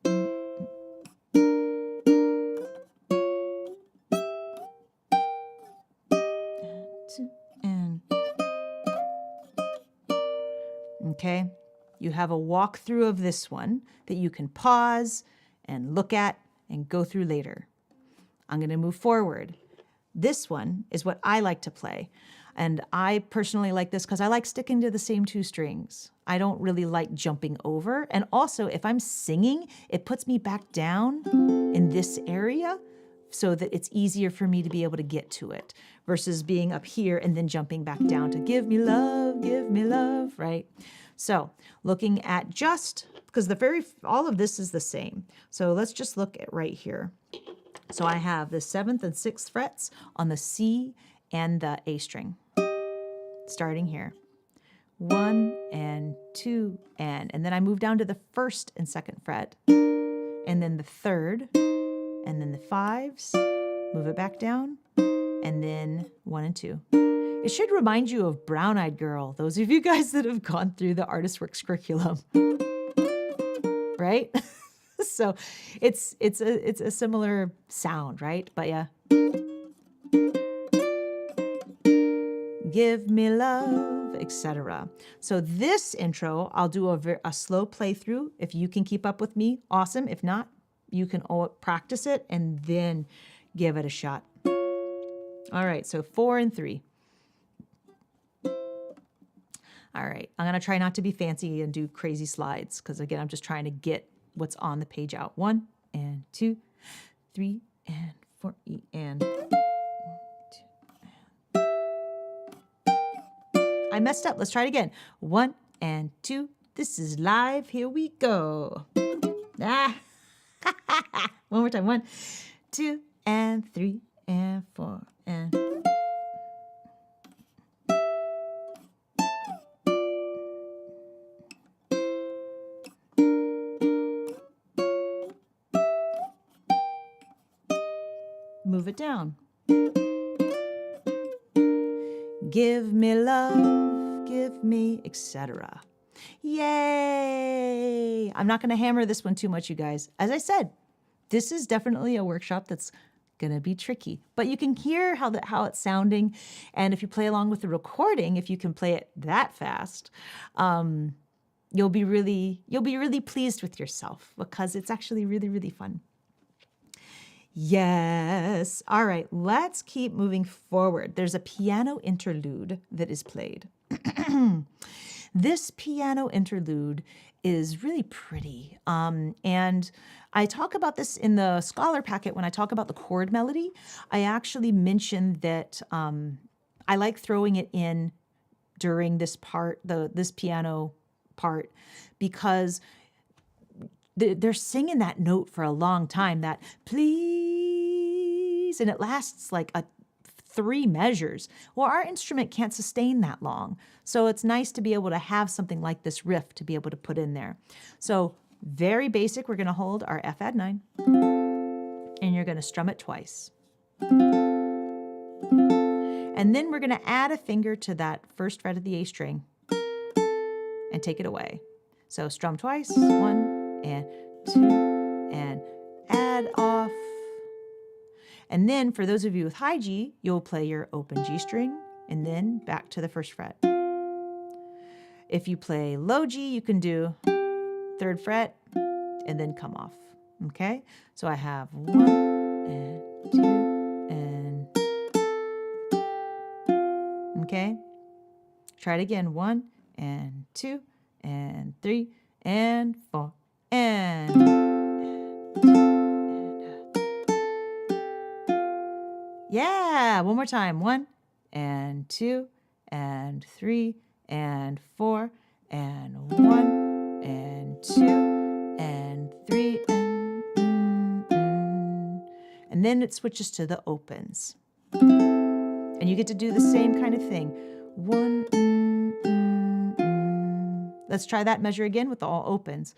2 and. Okay, you have a walkthrough of this one that you can pause and look at and go through later. I'm going to move forward. This one is what I like to play. And I personally like this because I like sticking to the same 2 strings. I don't really like jumping over. And also, if I'm singing, it puts me back down in this area so that it's easier for me to be able to get to it versus being up here and then jumping back down to give me love, right? So looking at just, because all of this is the same. So let's just look at right here. So I have the 7th and 6th frets on the C and the A string, starting here. 1 and 2 and then I move down to the 1st and 2nd fret, and then the 3rd, and then the 5s, move it back down, and then 1 and 2. It should remind you of Brown Eyed Girl, those of you guys that have gone through the Artist Works curriculum, right? So it's a similar sound, right? But yeah. Give me love, etc. So this intro, I'll do a slow playthrough. If you can keep up with me, awesome. If not, you can practice it and then give it a shot. All right, so 4 and 3. All right, I'm going to try not to be fancy and do crazy slides because, again, I'm just trying to get what's on the page out. 1 and 2, 3 and 4 and 2 and. I messed up. Let's try it again. 1 and 2. This is live. Here we go. Ah. One more time. 1, 2 and 3 and 4 and. Move it down. Give me love, give me, etc. Yay! I'm not going to hammer this one too much, you guys. As I said, this is definitely a workshop that's going to be tricky, but you can hear how it's sounding. And if you play along with the recording, if you can play it that fast, you'll be really pleased with yourself because it's actually really, really fun. Yes. All right, let's keep moving forward. There's a piano interlude that is played. This piano interlude is really pretty. And I talk about this in the Scholar Packet when I talk about the chord melody. I actually mentioned that I like throwing it in during this part, this piano part, because they're singing that note for a long time, that please, and it lasts like 3 measures. Well, our instrument can't sustain that long. So it's nice to be able to have something like this riff to be able to put in there. So very basic, we're going to hold our F add 9, and you're going to strum it twice. And then we're going to add a finger to that first fret of the A string and take it away. So strum twice, 1 and 2, and add off. And then for those of you with high G, you'll play your open G string and then back to the first fret. If you play low G, you can do 3rd fret and then come off. Okay? So I have 1 and 2 and... Okay? Try it again. 1 and 2 and 3 and 4 and... Yeah, one more time. 1 and 2 and 3 and 4 and 1 and 2 and 3 and then it switches to the opens. And you get to do the same kind of thing. 1. Let's try that measure again with all opens.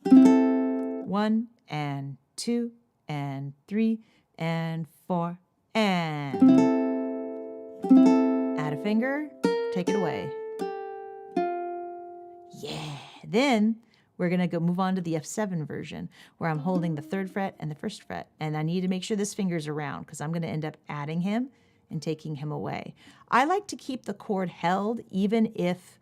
1 and 2 and 3 and 4 and add a finger, take it away. Yeah. Then we're going to go move on to the F7 version where I'm holding the 3rd fret and the 1st fret. And I need to make sure this finger's around because I'm going to end up adding him and taking him away. I like to keep the chord held even if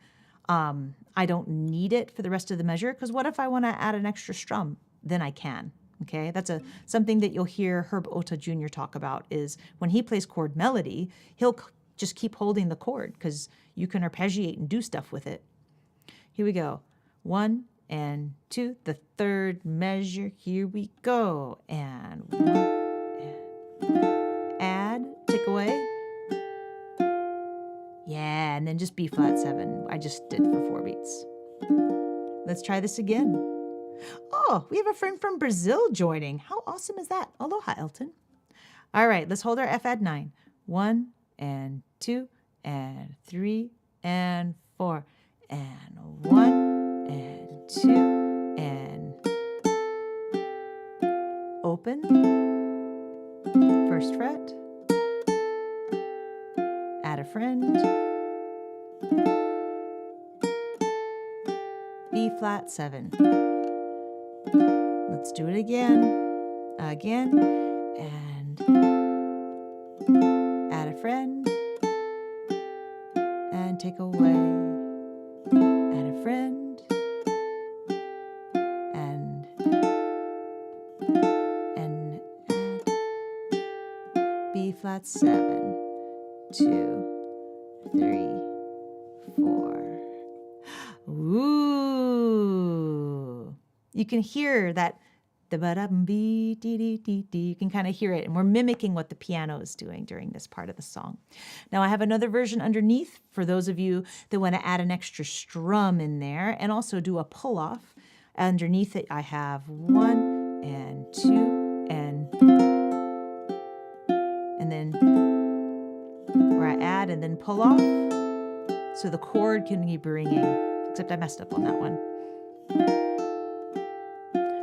I don't need it for the rest of the measure, because what if I want to add an extra strum? Then I can. Okay, that's something that you'll hear Herb Ota Jr. talk about, is when he plays chord melody, he'll just keep holding the chord because you can arpeggiate and do stuff with it. Here we go. 1 and 2, the 3rd measure. Here we go. And 1 and add, take away. Yeah, and then just B flat 7. I just did for 4 beats. Let's try this again. Oh, we have a friend from Brazil joining. How awesome is that? Aloha, Elton. All right, let's hold our F add 9. 1 and 2 and 3 and 4 and 1 and 2 and open. 1st fret. Add a friend. B flat 7. Let's do it again, and add a friend, and take away, add a friend, and add B flat 7, 2, 3, 4. Ooh. You can hear that, you can kind of hear it, and we're mimicking what the piano is doing during this part of the song. Now I have another version underneath for those of you that want to add an extra strum in there and also do a pull-off. Underneath it I have 1 and 2 and then where I add and then pull off so the chord can keep ringing, except I messed up on that one.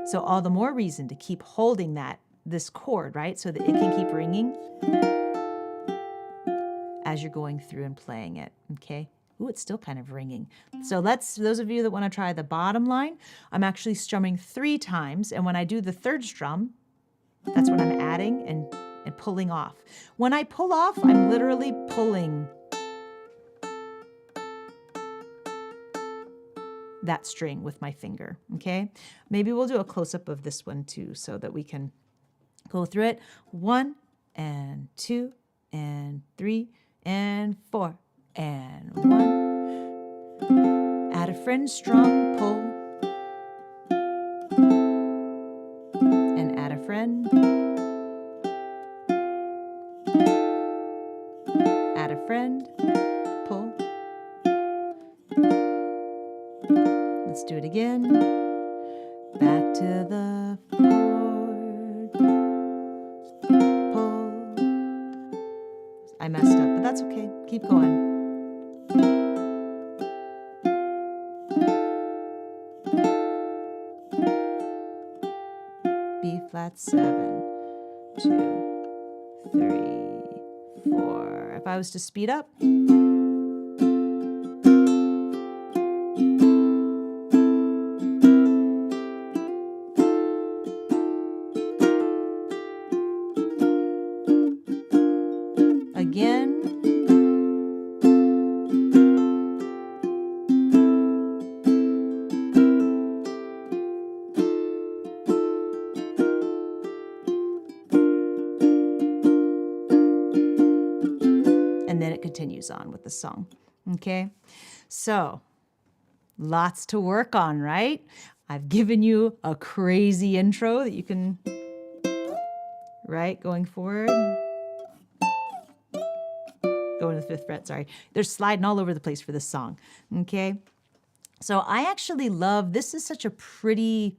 So all the more reason to keep holding this chord, right? So that it can keep ringing. as you're going through and playing it, okay? Ooh, it's still kind of ringing. So those of you that want to try the bottom line, I'm actually strumming 3 times, and when I do the third strum, that's when I'm adding and pulling off. When I pull off, I'm literally pulling that string with my finger, okay? Maybe we'll do a close-up of this one too so that we can go through it. 1 and 2 and 3 and 4 and 1. Add a friend, strum, pull. And add a friend. Add a friend, pull. Let's do it again. Back to the chord, pull. I messed up, but that's okay. Keep going. B flat 7, 2, 3, 4. If I was to speed up. Again. And then it continues on with the song. Okay? So, lots to work on, right? I've given you a crazy intro that you can, right, going forward. Going to the 5th fret, sorry. They're sliding all over the place for this song, okay? So I actually love, this is such a pretty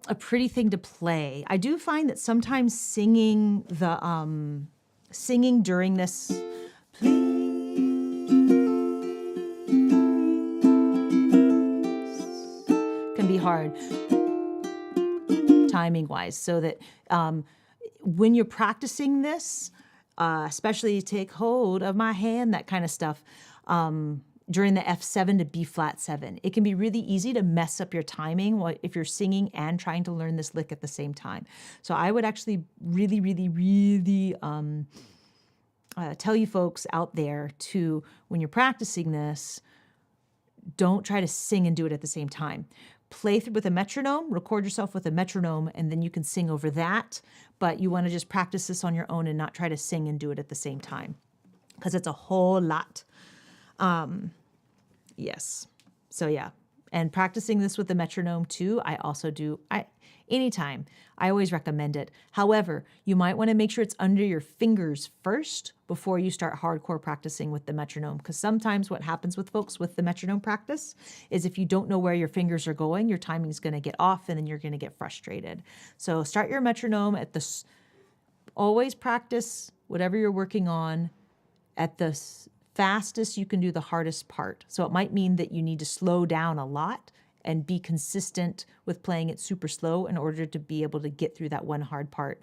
thing to play. I do find that sometimes singing during this, can be hard timing wise, so that when you're practicing this, especially take hold of my hand, that kind of stuff, during the F7 to B flat 7. It can be really easy to mess up your timing if you're singing and trying to learn this lick at the same time. So I would actually really, really, really tell you folks out there to, when you're practicing this, don't try to sing and do it at the same time. Play through with a metronome, record yourself with a metronome, and then you can sing over that. But you want to just practice this on your own and not try to sing and do it at the same time, because it's a whole lot. Yes. So yeah. And practicing this with the metronome too, I also do. Anytime. I always recommend it. However, you might want to make sure it's under your fingers first before you start hardcore practicing with the metronome. Because sometimes what happens with folks with the metronome practice is if you don't know where your fingers are going, your timing is going to get off and then you're going to get frustrated. So start your metronome at the, always practice whatever you're working on at the fastest you can do the hardest part. So it might mean that you need to slow down a lot and be consistent with playing it super slow in order to be able to get through that one hard part,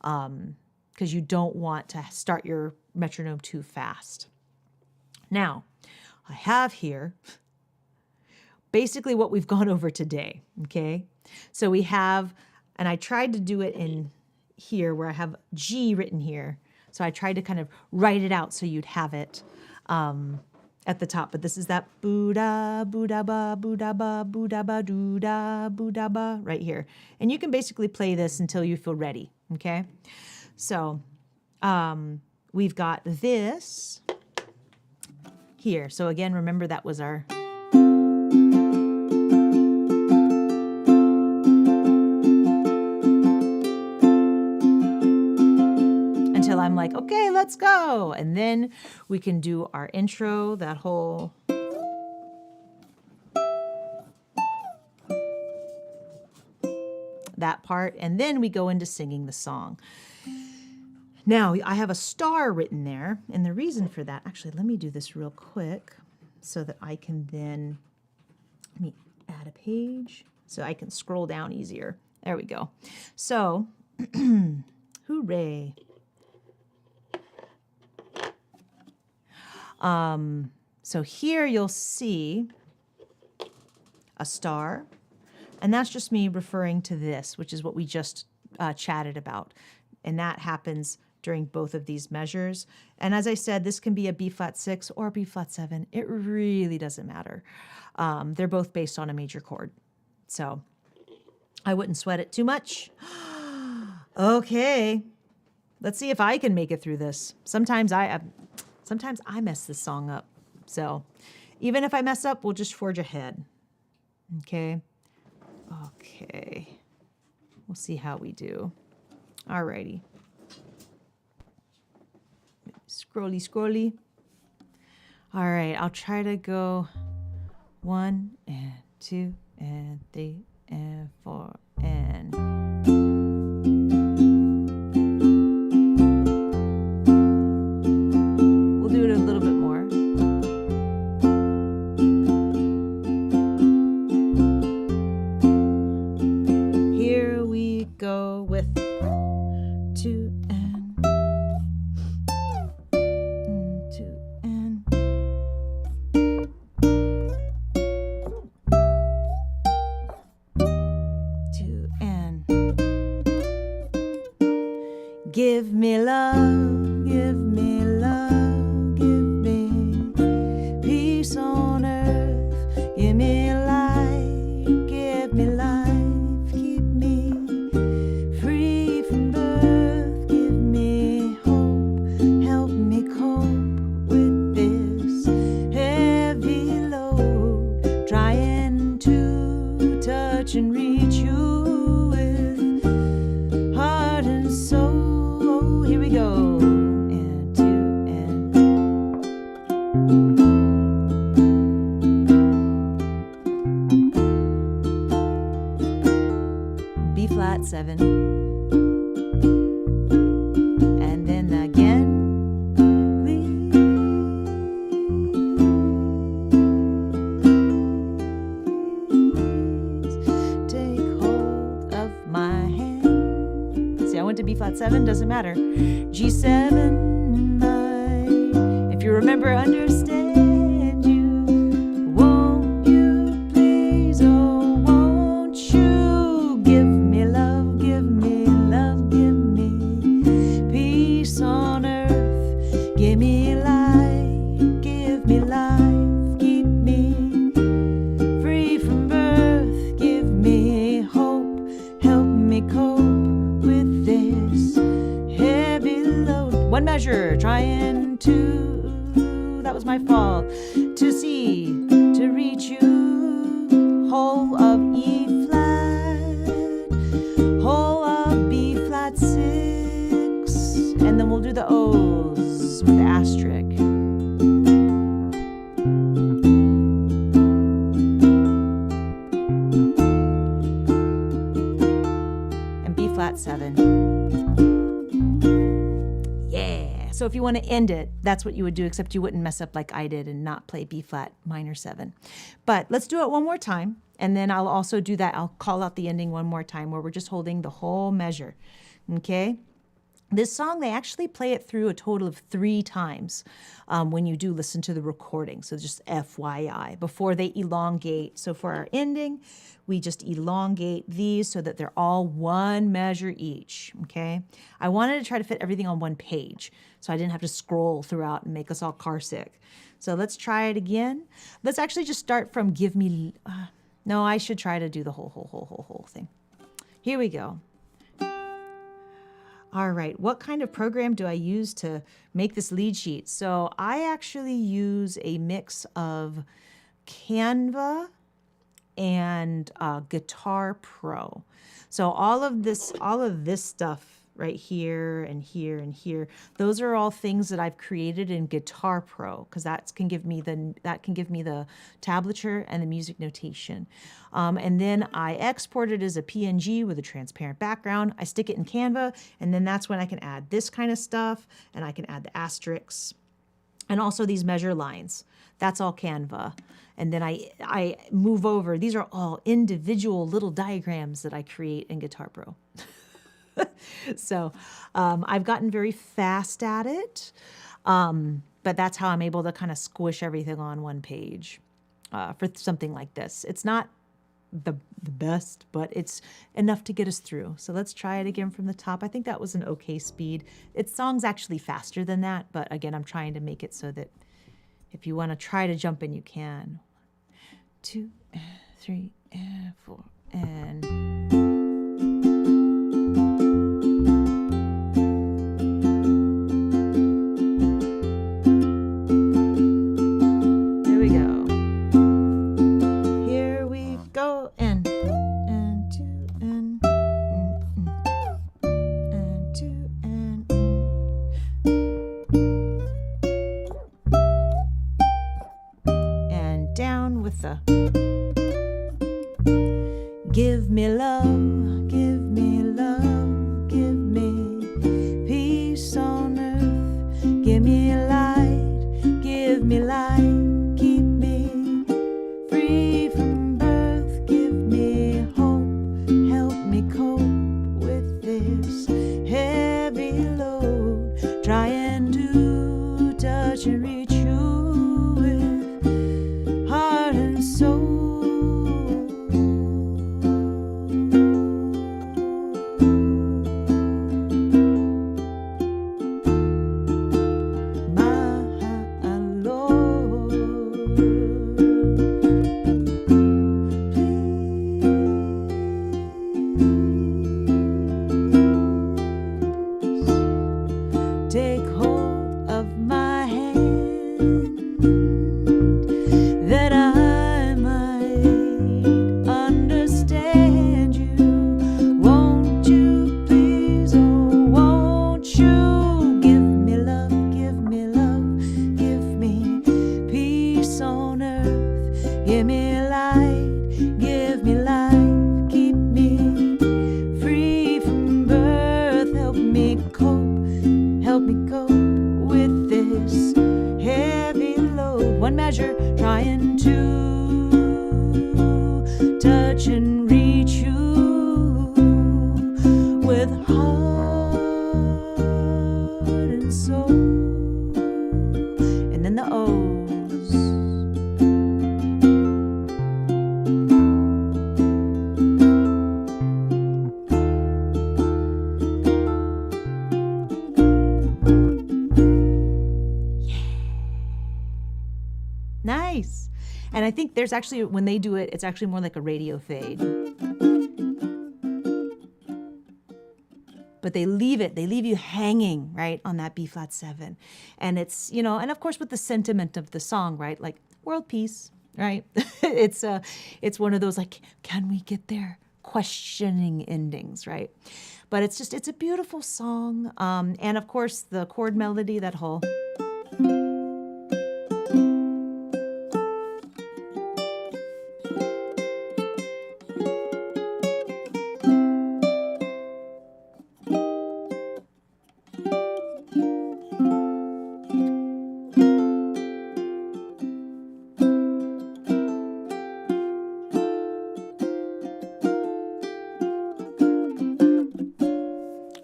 because you don't want to start your metronome too fast. Now, I have here basically what we've gone over today, okay? So we have, and I tried to do it in here where I have G written here. So I tried to kind of write it out so you'd have it at the top, but this is that boo-da, boo-da-ba, boo-da-ba, boo-da-ba, doo-da, boo-da-ba, right here. And you can basically play this until you feel ready, okay? So we've got this here. So again, remember that was our... until I'm like, okay, let's go. And then we can do our intro, that whole... that part, and then we go into singing the song. Now, I have a star written there, and the reason for that, actually, let me do this real quick so that I can then, let me add a page so I can scroll down easier. There we go. So, hooray. So here you'll see a star, and that's just me referring to this, which is what we just chatted about. And that happens during both of these measures. And as I said, this can be a B flat 6 or a B flat 7. It really doesn't matter. They're both based on a major chord. So I wouldn't sweat it too much. Okay, let's see if I can make it through this. Sometimes I mess this song up. So even if I mess up, we'll just forge ahead. Okay. Okay. We'll see how we do. Alrighty. Scrolly, scrolly. All right, I'll try to go 1 and 2 and 3 and 4 and... We'll do it a little bit more. Here we go with 2 and 2 and 2 and give me love, give me love, give me peace on earth, give me light, give me life, keep me free from birth, give me hope, help me cope with this heavy load, trying to touch and reach you with heart and soul. Here we go. And 2 and B flat 7. And then again. Please take hold of my hand. See, I went to B flat 7, doesn't matter. G7, if you remember, understand you. Won't you please, oh, won't you give me love, give me love, give me peace on earth, give me light, give me life, keep me free from birth, give me hope, help me cope with this heavy load. One measure, trying to, that was my fault, to see, to reach you, whole of E flat, whole of B flat 6, and then we'll do the O's with the asterisk. And B flat 7. Yeah. So if you want to end it, that's what you would do, except you wouldn't mess up like I did and not play B flat minor 7. But let's do it one more time. And then I'll also do that. I'll call out the ending one more time where we're just holding the whole measure. Okay. This song, they actually play it through a total of 3 times when you do listen to the recording. So just FYI, before they elongate. So for our ending, we just elongate these so that they're all one measure each, okay? I wanted to try to fit everything on one page so I didn't have to scroll throughout and make us all car sick. So let's try it again. Let's actually just start from give me, no, I should try to do the whole thing. Here we go. All right, what kind of program do I use to make this lead sheet? So I actually use a mix of Canva and Guitar Pro. So all of this stuff right here and here and here, those are all things that I've created in Guitar Pro because that can give me the tablature and the music notation. And then I export it as a PNG with a transparent background. I stick it in Canva, and then that's when I can add this kind of stuff, and I can add the asterisks and also these measure lines. That's all Canva. And then I move over. These are all individual little diagrams that I create in Guitar Pro. So I've gotten very fast at it. But but that's how I'm able to kind of squish everything on one page for something like this. It's not the best, but it's enough to get us through. So let's try it again from the top. I think that was an okay speed. Its song's actually faster than that, but again, I'm trying to make it so that if you want to try to jump in, you can. 2, 3, 4, and there we go. Here we go, and 2, and 2, and down with the give me love, give me love, give me peace on earth, give me light, keep me free from birth, give me hope, help me cope with this heavy load, trying to touch and reach you with heart and soul. Take hold of my hand, that I might understand you. Won't you please, oh, won't you give me love, give me love, give me peace on earth, give me life, keep me free from birth, help me cope with this heavy load. One measure, trying to touch and reach you with heart and soul. And then the O's. Nice. And I think there's actually, when they do it, it's actually more like a radio fade. But they leave you hanging, right, on that B flat 7. And it's, you know, and of course with the sentiment of the song, right, like world peace, right? It's one of those like, can we get there? Questioning endings, right? But it's a beautiful song. And of course the chord melody, that whole.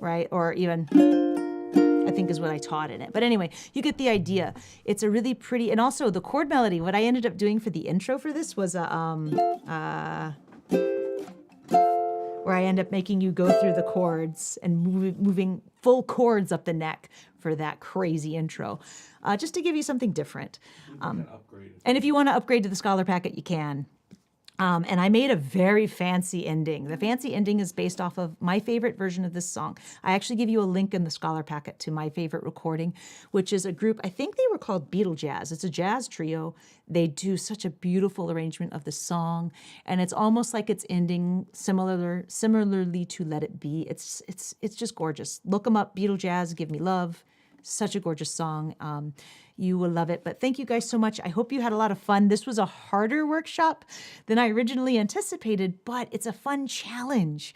Right? Or even, I think is what I taught in it. But anyway, you get the idea. It's a really pretty, and also the chord melody, what I ended up doing for the intro for this was where I end up making you go through the chords and moving full chords up the neck for that crazy intro, just to give you something different. And if you want to upgrade to the Scholar Packet, you can. And I made a very fancy ending. The fancy ending is based off of my favorite version of this song. I actually give you a link in the Scholar Packet to my favorite recording, which is a group, I think they were called Beatle Jazz. It's a jazz trio. They do such a beautiful arrangement of the song, and it's almost like it's ending similarly to Let It Be. It's just gorgeous. Look them up, Beatle Jazz, Give Me Love. Such a gorgeous song. You will love it. But thank you guys so much. I hope you had a lot of fun. This was a harder workshop than I originally anticipated, but it's a fun challenge.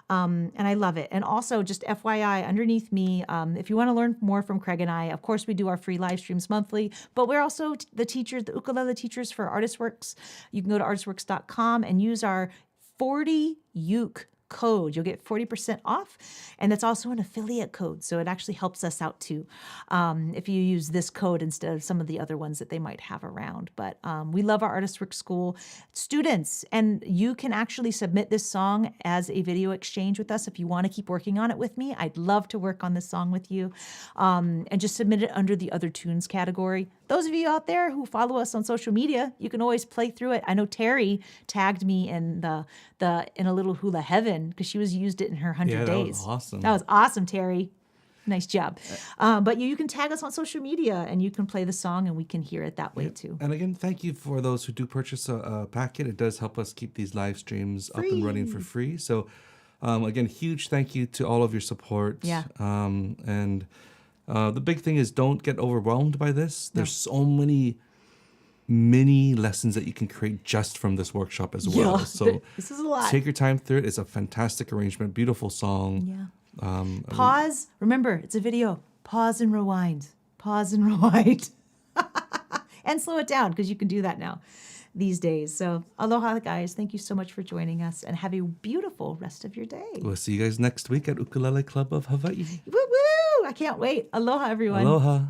And I love it. And also, just FYI, underneath me, if you want to learn more from Craig and I, of course, we do our free live streams monthly, but we're also the ukulele teachers for ArtistWorks. You can go to artistworks.com and use our 40 uke code. You'll get 40% off. And that's also an affiliate code. So it actually helps us out too if you use this code instead of some of the other ones that they might have around. But we love our Artist Work School students. And you can actually submit this song as a video exchange with us if you want to keep working on it with me. I'd love to work on this song with you. And just submit it under the other tunes category. Those of you out there who follow us on social media, you can always play through it. I know Terry tagged me in in a little hula heaven because she used it in her 100 days. That was awesome. That was awesome, Terry. Nice job. But you can tag us on social media and you can play the song and we can hear it that way too. And again, thank you for those who do purchase a packet. It does help us keep these live streams up and running for free. So again, huge thank you to all of your support. Yeah. And the big thing is don't get overwhelmed by this. There's so many mini lessons that you can create just from this workshop as well. So this is a lot. Take your time through it. It's a fantastic arrangement, beautiful song. Yeah. Pause. Remember, it's a video. Pause and rewind. Pause and rewind. And slow it down because you can do that now these days. So aloha, guys. Thank you so much for joining us and have a beautiful rest of your day. We'll see you guys next week at Ukulele Club of Hawaii. Woo woo! I can't wait. Aloha, everyone. Aloha.